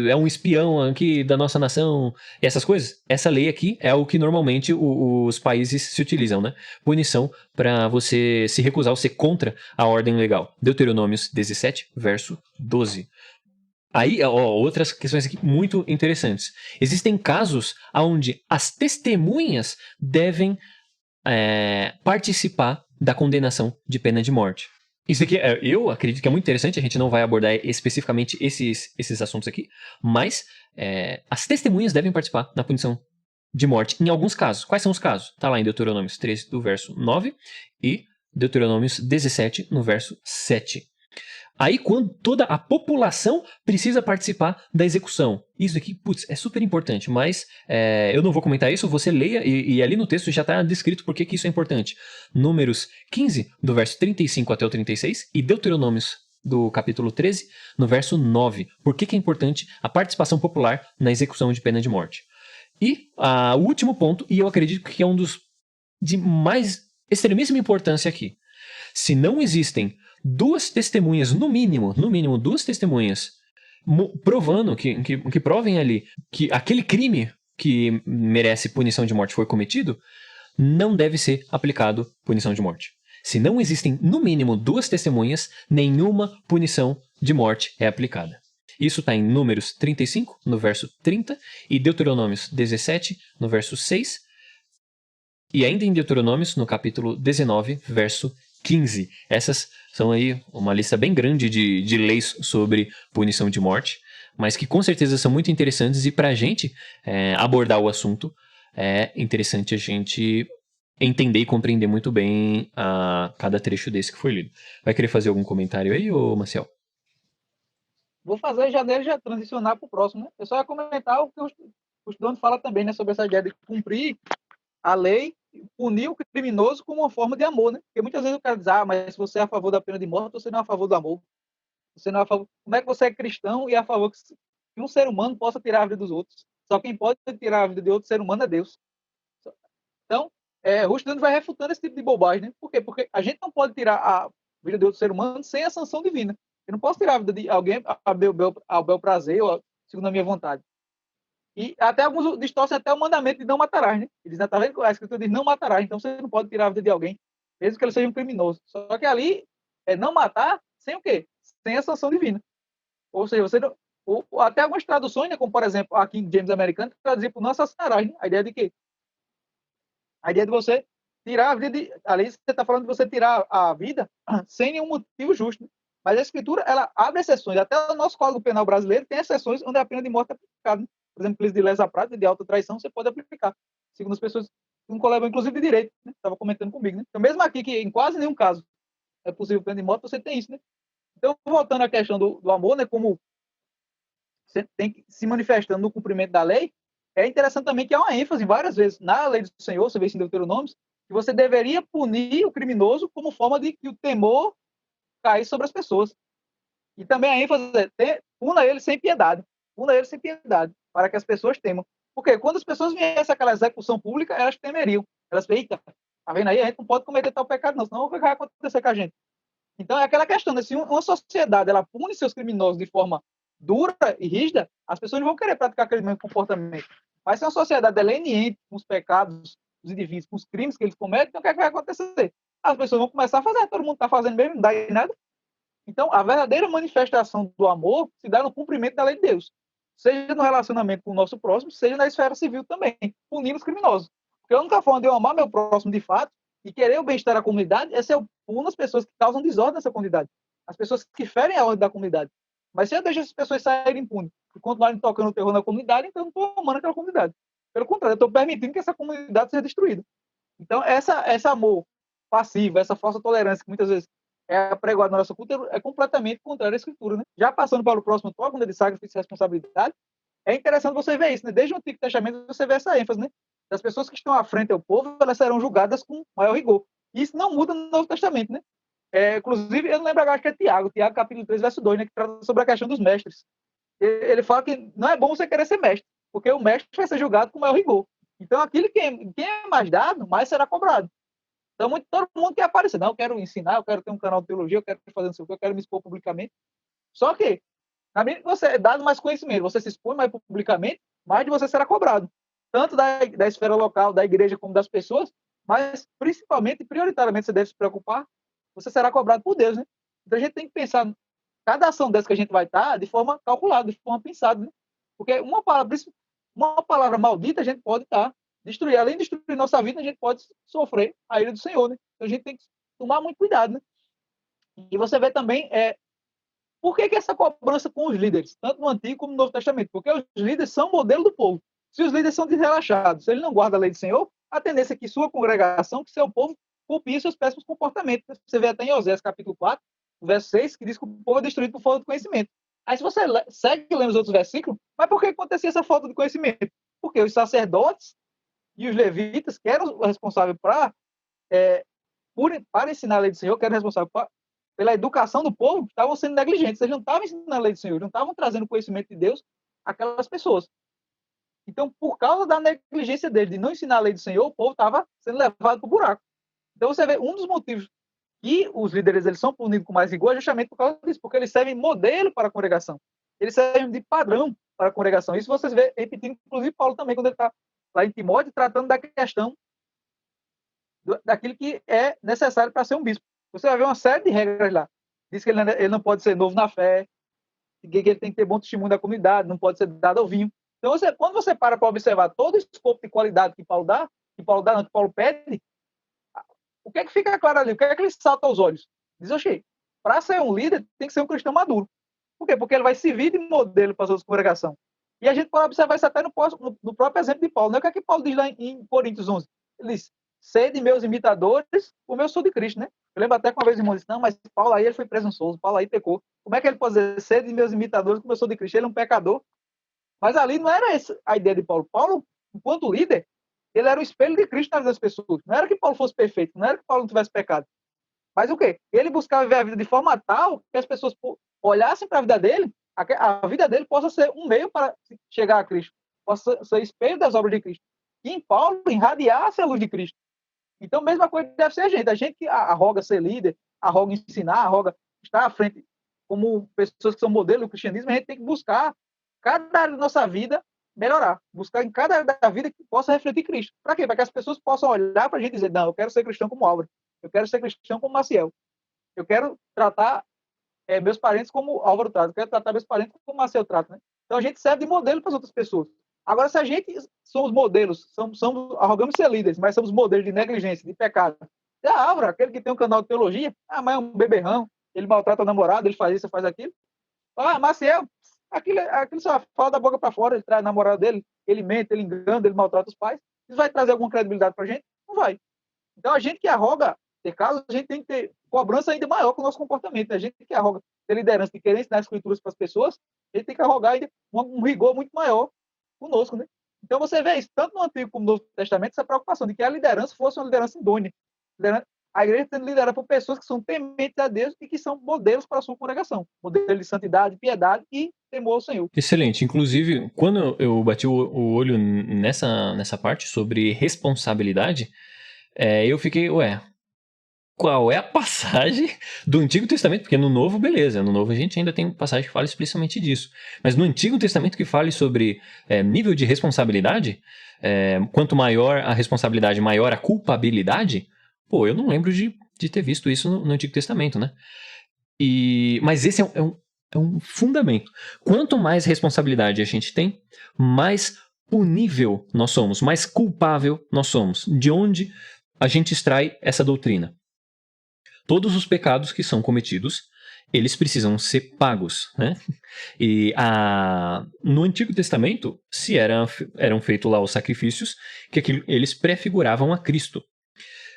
é um espião aqui da nossa nação, e essas coisas. Essa lei aqui é o que normalmente os países se utilizam, né? Punição para você se recusar ou ser contra a ordem legal. Deuteronômios 17, verso 12. Aí, outras questões aqui muito interessantes. Existem casos onde as testemunhas devem participar da condenação de pena de morte. Isso aqui, eu acredito que é muito interessante, a gente não vai abordar especificamente esses assuntos aqui, mas as testemunhas devem participar da punição de morte em alguns casos. Quais são os casos? Está lá em Deuteronômios 13, do verso 9, e Deuteronômios 17, no verso 7. Aí, quando toda a população precisa participar da execução. Isso aqui, putz, é super importante, mas eu não vou comentar isso, você leia e ali no texto já está descrito por que isso é importante. Números 15, do verso 35 até o 36, e Deuteronômios, do capítulo 13, no verso 9. Por que é importante a participação popular na execução de pena de morte? E o último ponto, e eu acredito que é um dos de mais extremíssima importância aqui. Se não existem duas testemunhas, no mínimo duas testemunhas, provando, que provem ali que aquele crime que merece punição de morte foi cometido, não deve ser aplicado punição de morte. Se não existem, no mínimo, duas testemunhas, nenhuma punição de morte é aplicada. Isso está em Números 35, no verso 30, e Deuteronômios 17, no verso 6, e ainda em Deuteronômios, no capítulo 19, verso 15. Essas são aí uma lista bem grande de leis sobre punição de morte, mas que com certeza são muito interessantes, e para a gente abordar o assunto, é interessante a gente entender e compreender muito bem cada trecho desse que foi lido. Vai querer fazer algum comentário aí, ô Marcel? Vou fazer já transicionar para o próximo, né? Eu só ia comentar o que o estudante fala também, né? Sobre essa ideia de cumprir a lei, punir o criminoso como uma forma de amor, né? Porque muitas vezes o cara diz, mas se você é a favor da pena de morte, você não é a favor do amor. Você não é a favor... Como é que você é cristão e é a favor que um ser humano possa tirar a vida dos outros? Só quem pode tirar a vida de outro ser humano é Deus. Então, o estudante vai refutando esse tipo de bobagem, né? Por quê? Porque a gente não pode tirar a vida de outro ser humano sem a sanção divina. Eu não posso tirar a vida de alguém ao bel prazer ou segundo a minha vontade. E até alguns distorcem até o mandamento de não matarás, né? Eles tá vendo? A escritura diz não matarás, então você não pode tirar a vida de alguém, mesmo que ele seja um criminoso. Só que ali é não matar sem o quê? Sem a sanção divina. Ou seja, você não, ou até algumas traduções, né, como por exemplo a King James americana, traduzir por não assassinarás, né? A ideia de quê? A ideia de você tirar a vida de... Ali você está falando de você tirar a vida sem nenhum motivo justo, né? Mas a escritura, ela abre exceções. Até o nosso Código Penal brasileiro tem exceções onde a pena de morte é aplicada, né? Por exemplo, crime de lesa prata, de alta traição, você pode aplicar. Segundo as pessoas que não colevam, inclusive, de direito, né? Estava comentando comigo, né? Então, mesmo aqui, que em quase nenhum caso é possível pena de morte, você tem isso, né? Então, voltando à questão do amor, né? Como você tem que se manifestando no cumprimento da lei, é interessante também que há uma ênfase várias vezes na lei do Senhor, você vê isso em Deuteronômio, que você deveria punir o criminoso como forma de que o temor caísse sobre as pessoas. E também a ênfase é puna ele sem piedade. Puna ele sem piedade, para que as pessoas temam. Porque quando as pessoas viessem àquela execução pública, elas temeriam. Elas pensam, eita, tá vendo aí? A gente não pode cometer tal pecado, não, senão o que vai acontecer com a gente? Então é aquela questão, né? Se uma sociedade ela pune seus criminosos de forma dura e rígida, as pessoas não vão querer praticar aquele mesmo comportamento. Mas se uma sociedade é leniente com os pecados dos indivíduos, com os crimes que eles cometem, então o que, é que vai acontecer? As pessoas vão começar a fazer, todo mundo está fazendo mesmo, não dá em nada. Então, a verdadeira manifestação do amor se dá no cumprimento da lei de Deus. Seja no relacionamento com o nosso próximo, seja na esfera civil também, punindo os criminosos. Porque a única forma de eu amar meu próximo de fato e querer o bem-estar da comunidade é se eu puno as pessoas que causam desordem nessa comunidade. As pessoas que ferem a ordem da comunidade. Mas se eu deixo essas pessoas saírem impunes e continuarem tocando terror na comunidade, então eu não estou amando aquela comunidade. Pelo contrário, eu estou permitindo que essa comunidade seja destruída. Então, esse amor passivo, essa falsa tolerância que muitas vezes é apregoado na nossa cultura, é completamente contrário à escritura, né? Já passando para o próximo tópico, quando ele sacrifício e responsabilidade, é interessante você ver isso, né? Desde o Antigo Testamento você vê essa ênfase, né? As pessoas que estão à frente ao povo, elas serão julgadas com maior rigor. E isso não muda no Novo Testamento, né? Inclusive, eu não lembro agora, acho que é Tiago capítulo 3, verso 2, né? Que trata sobre a questão dos mestres. Ele fala que não é bom você querer ser mestre, porque o mestre vai ser julgado com maior rigor. Então, aquilo quem é mais dado, mais será cobrado. Então, todo mundo quer aparecer. Não, eu quero ensinar, eu quero ter um canal de teologia, eu quero fazer não sei o que, eu quero me expor publicamente. Só que, na medida que você é dado mais conhecimento, você se expõe mais publicamente, mais de você será cobrado. Tanto da esfera local, da igreja, como das pessoas, mas principalmente, prioritariamente, você deve se preocupar, você será cobrado por Deus, né? Então, a gente tem que pensar, cada ação dessa que a gente vai estar, de forma calculada, de forma pensada, né? Porque uma palavra maldita a gente pode estar destruir. Além de destruir nossa vida, a gente pode sofrer a ira do Senhor, né? Então a gente tem que tomar muito cuidado, né? E você vê também por que essa cobrança com os líderes, tanto no Antigo como no Novo Testamento? Porque os líderes são o modelo do povo. Se os líderes são desrelaxados, se ele não guarda a lei do Senhor, a tendência é que sua congregação, que seu povo, copie seus péssimos comportamentos. Você vê até em Osés, capítulo 4, verso 6, que diz que o povo é destruído por falta de conhecimento. Aí se você segue lendo os outros versículos, mas por que acontecia essa falta de conhecimento? Porque os sacerdotes e os levitas, que eram os responsáveis para ensinar a lei do Senhor, que eram responsáveis pela educação do povo, estavam sendo negligentes. Eles não estavam ensinando a lei do Senhor, não estavam trazendo o conhecimento de Deus àquelas pessoas. Então, por causa da negligência dele de não ensinar a lei do Senhor, o povo estava sendo levado para o buraco. Então, você vê, um dos motivos que os líderes eles são punidos com mais rigor é justamente por causa disso, porque eles servem modelo para a congregação. Eles servem de padrão para a congregação. Isso vocês vê repetindo, inclusive Paulo também, quando ele está lá em Timóteo, tratando da questão daquilo que é necessário para ser um bispo. Você vai ver uma série de regras lá. Diz que ele não pode ser novo na fé, que ele tem que ter bom testemunho da comunidade, não pode ser dado ao vinho. Então, quando você para observar todo o escopo de qualidade que Paulo pede, o que é que fica claro ali? O que é que ele salta aos olhos? Diz, oxê, para ser um líder, tem que ser um cristão maduro. Por quê? Porque ele vai servir de modelo para as outras congregações. E a gente pode observar isso até no próprio exemplo de Paulo. Né? O que é que Paulo diz lá em Coríntios 11? Ele diz, sede meus imitadores, como eu sou de Cristo, né? Eu lembro até que uma vez o irmão disse, não, mas Paulo aí ele foi presunçoso, Paulo aí pecou. Como é que ele pode dizer, sede meus imitadores, como eu sou de Cristo? Ele é um pecador. Mas ali não era essa a ideia de Paulo. Paulo, enquanto líder, ele era o espelho de Cristo na vida das pessoas. Não era que Paulo fosse perfeito, não era que Paulo não tivesse pecado. Mas o quê? Ele buscava viver a vida de forma tal que as pessoas olhassem para a vida dele, a vida dele possa ser um meio para chegar a Cristo, possa ser espelho das obras de Cristo. E em Paulo, irradiasse a luz de Cristo. Então, a mesma coisa deve ser a gente que arroga ser líder, arroga ensinar, arroga estar à frente como pessoas que são modelo do cristianismo, a gente tem que buscar cada área da nossa vida melhorar, buscar em cada área da vida que possa refletir Cristo. Para quê? Para que as pessoas possam olhar para a gente e dizer, não, eu quero ser cristão como Álvaro, eu quero ser cristão como Maciel, eu quero tratar meus parentes como Álvaro trata, eu quero tratar meus parentes como Maciel trata. Né? Então a gente serve de modelo para as outras pessoas. Agora, se a gente somos modelos, arrogamos ser líderes, mas somos modelos de negligência, de pecado. Álvaro, aquele que tem um canal de teologia, mas é um beberrão, ele maltrata o namorado, ele faz isso, faz aquilo. Maciel, aquilo só fala da boca para fora, ele traz a namorada dele, ele mente, ele engana, ele maltrata os pais. Isso vai trazer alguma credibilidade para a gente? Não vai. Então, a gente que arroga pecado, a gente tem que ter cobrança ainda maior com o nosso comportamento. A gente que arroga ter liderança, de querer ensinar as escrituras para as pessoas, a gente tem que arrogar ainda um rigor muito maior conosco, né? Então, você vê isso, tanto no Antigo como no Novo Testamento, essa preocupação de que a liderança fosse uma liderança idônea. A igreja sendo liderada por pessoas que são tementes a Deus e que são modelos para a sua congregação. Modelo de santidade, piedade e temor ao Senhor. Excelente. Inclusive, quando eu bati o olho nessa parte sobre responsabilidade, eu fiquei, qual é a passagem do Antigo Testamento? Porque no Novo, beleza, no Novo a gente ainda tem passagem que fala explicitamente disso. Mas no Antigo Testamento que fale sobre nível de responsabilidade, quanto maior a responsabilidade, maior a culpabilidade, eu não lembro de ter visto isso no Antigo Testamento, né? Mas esse é um fundamento. Quanto mais responsabilidade a gente tem, mais punível nós somos, mais culpável nós somos. De onde a gente extrai essa doutrina? Todos os pecados que são cometidos, eles precisam ser pagos, né? E no Antigo Testamento, se eram feitos lá os sacrifícios, que eles prefiguravam a Cristo.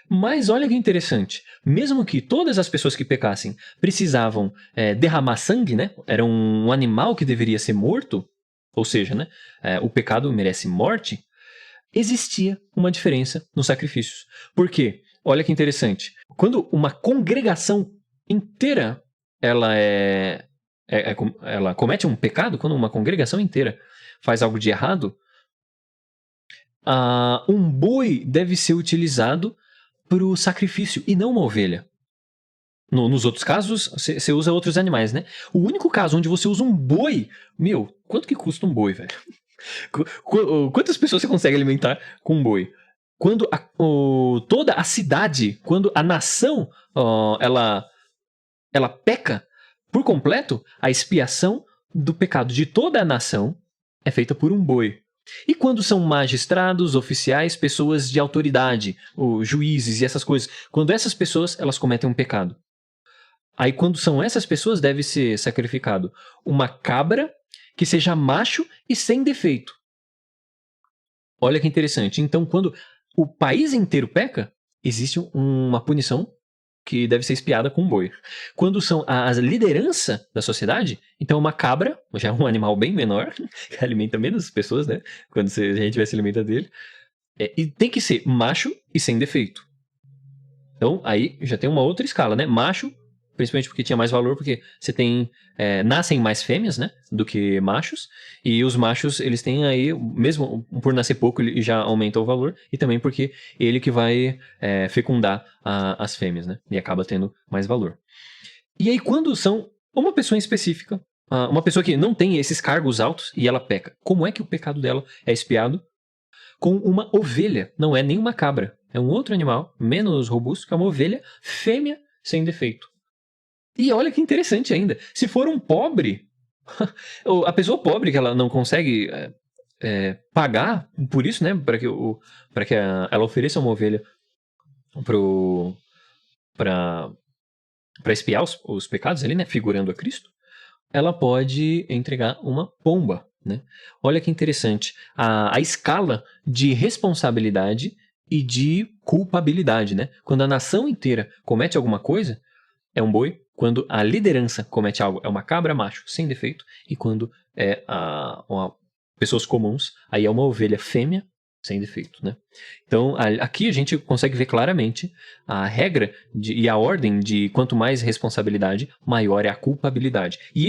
Mas olha que interessante, mesmo que todas as pessoas que pecassem precisavam derramar sangue, né? Era um animal que deveria ser morto, ou seja, né? O pecado merece morte, existia uma diferença nos sacrifícios. Por quê? Olha que interessante. Quando uma congregação inteira ela comete um pecado, quando uma congregação inteira faz algo de errado, um boi deve ser utilizado para o sacrifício e não uma ovelha. Nos outros casos, você usa outros animais, né? O único caso onde você usa um boi, quanto que custa um boi, velho? Quantas pessoas você consegue alimentar com um boi? Quando toda a cidade, quando a nação, ela peca por completo, a expiação do pecado de toda a nação é feita por um boi. E quando são magistrados, oficiais, pessoas de autoridade, juízes e essas coisas, quando essas pessoas elas cometem um pecado, aí quando são essas pessoas deve ser sacrificado uma cabra que seja macho e sem defeito. Olha que interessante. Então, quando o país inteiro peca, existe uma punição que deve ser espiada com um boi. Quando são a liderança da sociedade, então uma cabra, já é um animal bem menor, que alimenta menos pessoas, né? Quando a gente vai se alimentar dele. E tem que ser macho e sem defeito. Então, aí já tem uma outra escala, né? Macho, principalmente porque tinha mais valor, porque você tem... nascem mais fêmeas, né? Do que machos. E os machos, eles têm aí, mesmo por nascer pouco, ele já aumenta o valor. E também porque ele que vai fecundar as fêmeas, né? E acaba tendo mais valor. E aí, quando são uma pessoa em específica, uma pessoa que não tem esses cargos altos e ela peca, como é que o pecado dela é expiado? Com uma ovelha, não é nem uma cabra. É um outro animal, menos robusto, que é uma ovelha fêmea sem defeito. E olha que interessante ainda. Se for um pobre, a pessoa pobre que ela não consegue pagar por isso, né? Para que ela ofereça uma ovelha para expiar os pecados ali, né? Figurando a Cristo, ela pode entregar uma pomba, né? Olha que interessante. A escala de responsabilidade e de culpabilidade, né? Quando a nação inteira comete alguma coisa, é um boi. Quando a liderança comete algo, é uma cabra macho, sem defeito. E quando é pessoas comuns, aí é uma ovelha fêmea, sem defeito, né? Então, aqui a gente consegue ver claramente a regra e a ordem de quanto mais responsabilidade, maior é a culpabilidade. E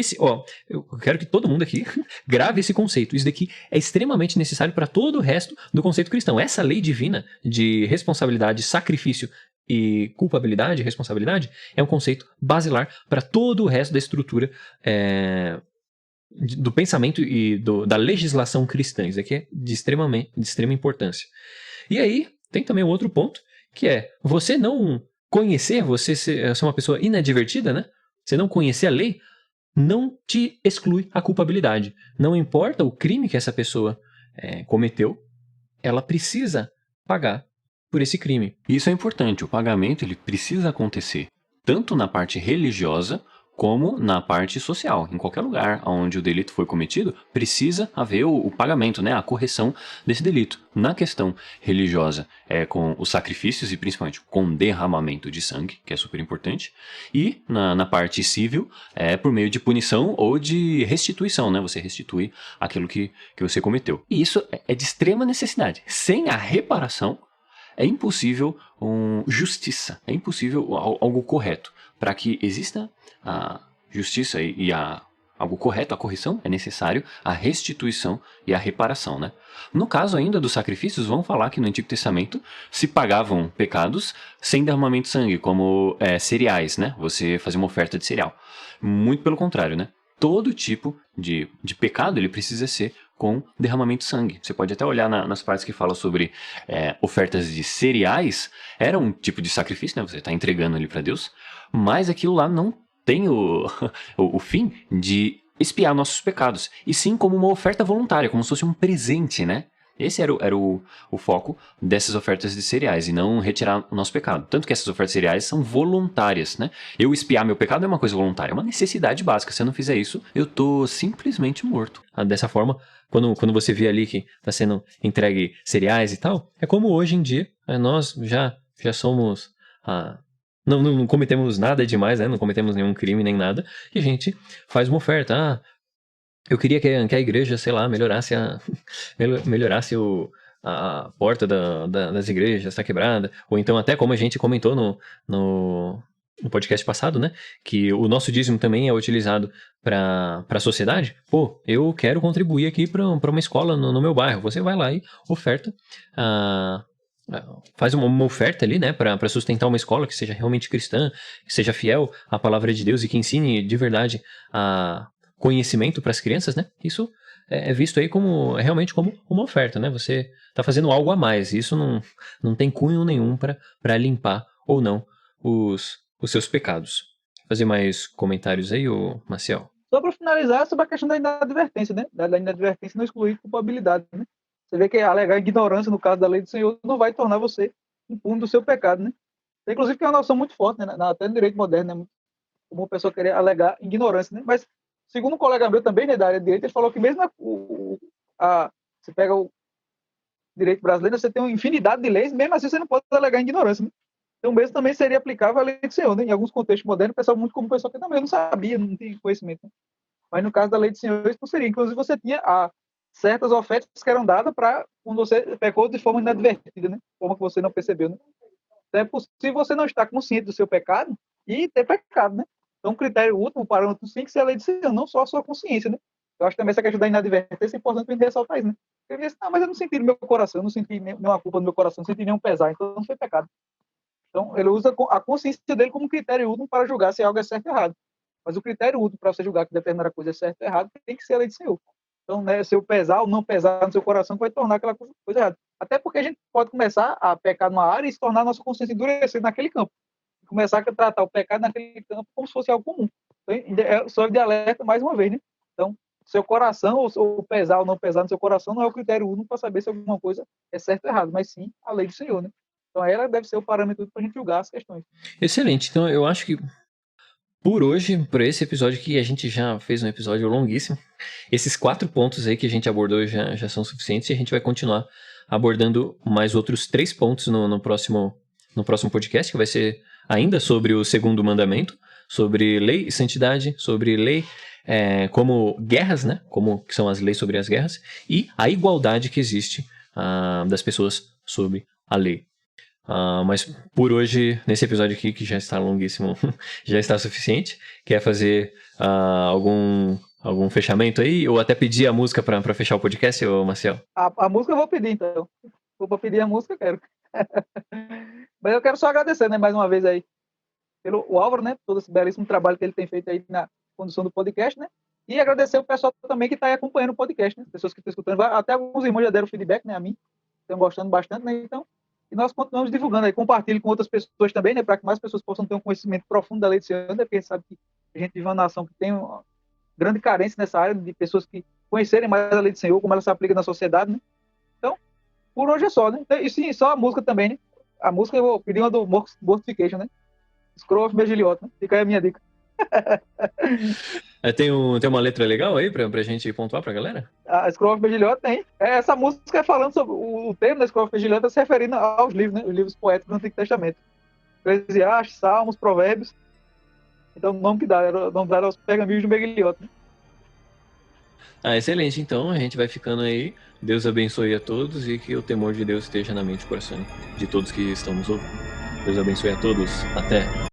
eu quero que todo mundo aqui grave esse conceito. Isso daqui é extremamente necessário para todo o resto do conceito cristão. Essa lei divina de responsabilidade, sacrifício e culpabilidade, responsabilidade, é um conceito basilar para todo o resto da estrutura do pensamento e da legislação cristã. Isso aqui é de extrema importância. E aí, tem também um outro ponto, que é você não conhecer, você ser uma pessoa inadvertida, né? Você não conhecer a lei, não te exclui a culpabilidade. Não importa o crime que essa pessoa cometeu, ela precisa pagar por esse crime. Isso é importante, o pagamento ele precisa acontecer tanto na parte religiosa como na parte social. Em qualquer lugar onde o delito foi cometido, precisa haver o pagamento, né, a correção desse delito. Na questão religiosa, é com os sacrifícios e principalmente com derramamento de sangue, que é super importante. E na parte civil, é por meio de punição ou de restituição, né? Você restitui aquilo que você cometeu. E isso é de extrema necessidade. Sem a reparação, é impossível justiça, é impossível algo correto. Para que exista a justiça e algo correto, a correção, é necessário a restituição e a reparação, né? No caso ainda dos sacrifícios, vamos falar que no Antigo Testamento se pagavam pecados sem derramamento de sangue, como cereais, né? Você fazia uma oferta de cereal. Muito pelo contrário, né? Todo tipo de pecado ele precisa ser com derramamento de sangue. Você pode até olhar nas partes que falam sobre ofertas de cereais, era um tipo de sacrifício, né? Você está entregando ali para Deus, mas aquilo lá não tem o fim de expiar nossos pecados, e sim como uma oferta voluntária, como se fosse um presente, né? Esse era o foco dessas ofertas de cereais, e não retirar o nosso pecado. Tanto que essas ofertas de cereais são voluntárias, né? Eu expiar meu pecado é uma coisa voluntária, é uma necessidade básica. Se eu não fizer isso, eu tô simplesmente morto. Dessa forma, quando você vê ali que está sendo entregue cereais e tal, é como hoje em dia, nós já somos... não cometemos nada demais, né? Não cometemos nenhum crime nem nada, e a gente faz uma oferta. Eu queria que a igreja, sei lá, melhorasse a porta das igrejas, está quebrada. Ou então até como a gente comentou no podcast passado, né? Que o nosso dízimo também é utilizado para a sociedade. Pô, eu quero contribuir aqui para uma escola no meu bairro. Você vai lá e oferta, faz uma oferta ali, né? Para sustentar uma escola que seja realmente cristã, que seja fiel à palavra de Deus e que ensine de verdade conhecimento para as crianças, né? Isso é visto aí realmente como uma oferta, né? Você está fazendo algo a mais. Isso não tem cunho nenhum para limpar ou não os seus pecados. Fazer mais comentários aí, Maciel? Só para finalizar, sobre a questão da inadvertência, né? Da inadvertência não excluir culpabilidade, né? Você vê que alegar ignorância no caso da lei do Senhor não vai tornar você impune do seu pecado, né? Inclusive que é uma noção muito forte, né? Até no direito moderno, né? Como uma pessoa querer alegar ignorância, né? Mas segundo um colega meu também, né, da área de direito, ele falou que mesmo você pega direito brasileiro, você tem uma infinidade de leis, mesmo assim você não pode alegar ignorância, né? Então, mesmo também seria aplicável a lei do senhor, né? Em alguns contextos modernos, o pessoal muito como pessoa que também não sabia, não tinha conhecimento, né? Mas no caso da lei do senhor, isso não seria. Inclusive, você tinha certas ofertas que eram dadas para quando você pecou de forma inadvertida, né? Forma que você não percebeu, né? Então, é possível você não estar consciente do seu pecado e ter pecado, né? Então, o critério último, o parâmetro tem que ser a lei do senhor, não só a sua consciência, né? Eu acho que também essa questão da inadvertência é importante para a gente ressaltar isso, né? Eu disse, não, mas eu não senti no meu coração, eu não senti nenhuma culpa no meu coração, não senti nenhum pesar, então não foi pecado. Então, ele usa a consciência dele como critério último para julgar se algo é certo ou errado. Mas o critério último para você julgar que determinada coisa é certo ou errado tem que ser a lei do Senhor. Então, né, se eu pesar ou não pesar no seu coração, vai tornar aquela coisa errada. Até porque a gente pode começar a pecar numa área e se tornar a nossa consciência endurecida naquele campo. Começar a tratar o pecado naquele campo como se fosse algo comum. Então, só de alerta mais uma vez, né? Então, seu coração, ou pesar ou não pesar no seu coração, não é o critério único para saber se alguma coisa é certo ou errado, mas sim a lei do Senhor, né? Então, ela deve ser o parâmetro para a gente julgar as questões. Excelente. Então, eu acho que por hoje, por esse episódio que a gente já fez um episódio longuíssimo, esses 4 pontos aí que a gente abordou já são suficientes e a gente vai continuar abordando mais outros 3 pontos no próximo podcast, que vai ser ainda sobre o segundo mandamento, sobre lei e santidade, sobre lei como guerras, né? Como que são as leis sobre as guerras, e a igualdade que existe das pessoas sobre a lei. Mas por hoje, nesse episódio aqui, que já está longuíssimo, já está suficiente. Quer fazer algum fechamento aí? Ou até pedir a música para fechar o podcast, ô Marcel? A música eu vou pedir, então. Vou pedir a música, eu quero. Mas eu quero só agradecer, né, mais uma vez aí, pelo Álvaro, né, todo esse belíssimo trabalho que ele tem feito aí na condução do podcast, né? E agradecer o pessoal também que está aí acompanhando o podcast, né? Pessoas que estão escutando. Até alguns irmãos já deram feedback, né, a mim. Estão gostando bastante, né? Então, e nós continuamos divulgando aí, compartilhe com outras pessoas também, né, para que mais pessoas possam ter um conhecimento profundo da lei do Senhor, né, porque a gente sabe que a gente vive uma nação que tem uma grande carência nessa área de pessoas que conhecerem mais a lei do Senhor, como ela se aplica na sociedade, né? Então, por hoje é só, né? Então, e sim, só a música também, né? A música eu vou pedir uma do Mortification, né? Scroll of Megilliot, né? Fica aí a minha dica. Tem uma letra legal aí pra gente pontuar pra galera? A Scroll of Megilliot tem. Essa música é falando sobre o termo da Scroll of Megilliot, tá se referindo aos livros, né? Os livros poéticos do Antigo Testamento. Eclesiastes, Salmos, Provérbios. Então o nome que dá, era o nome dado aos pergaminhos de Megilliot, né? Excelente. Então a gente vai ficando aí. Deus abençoe a todos e que o temor de Deus esteja na mente e coração de todos que estamos ouvindo. Deus abençoe a todos. Até.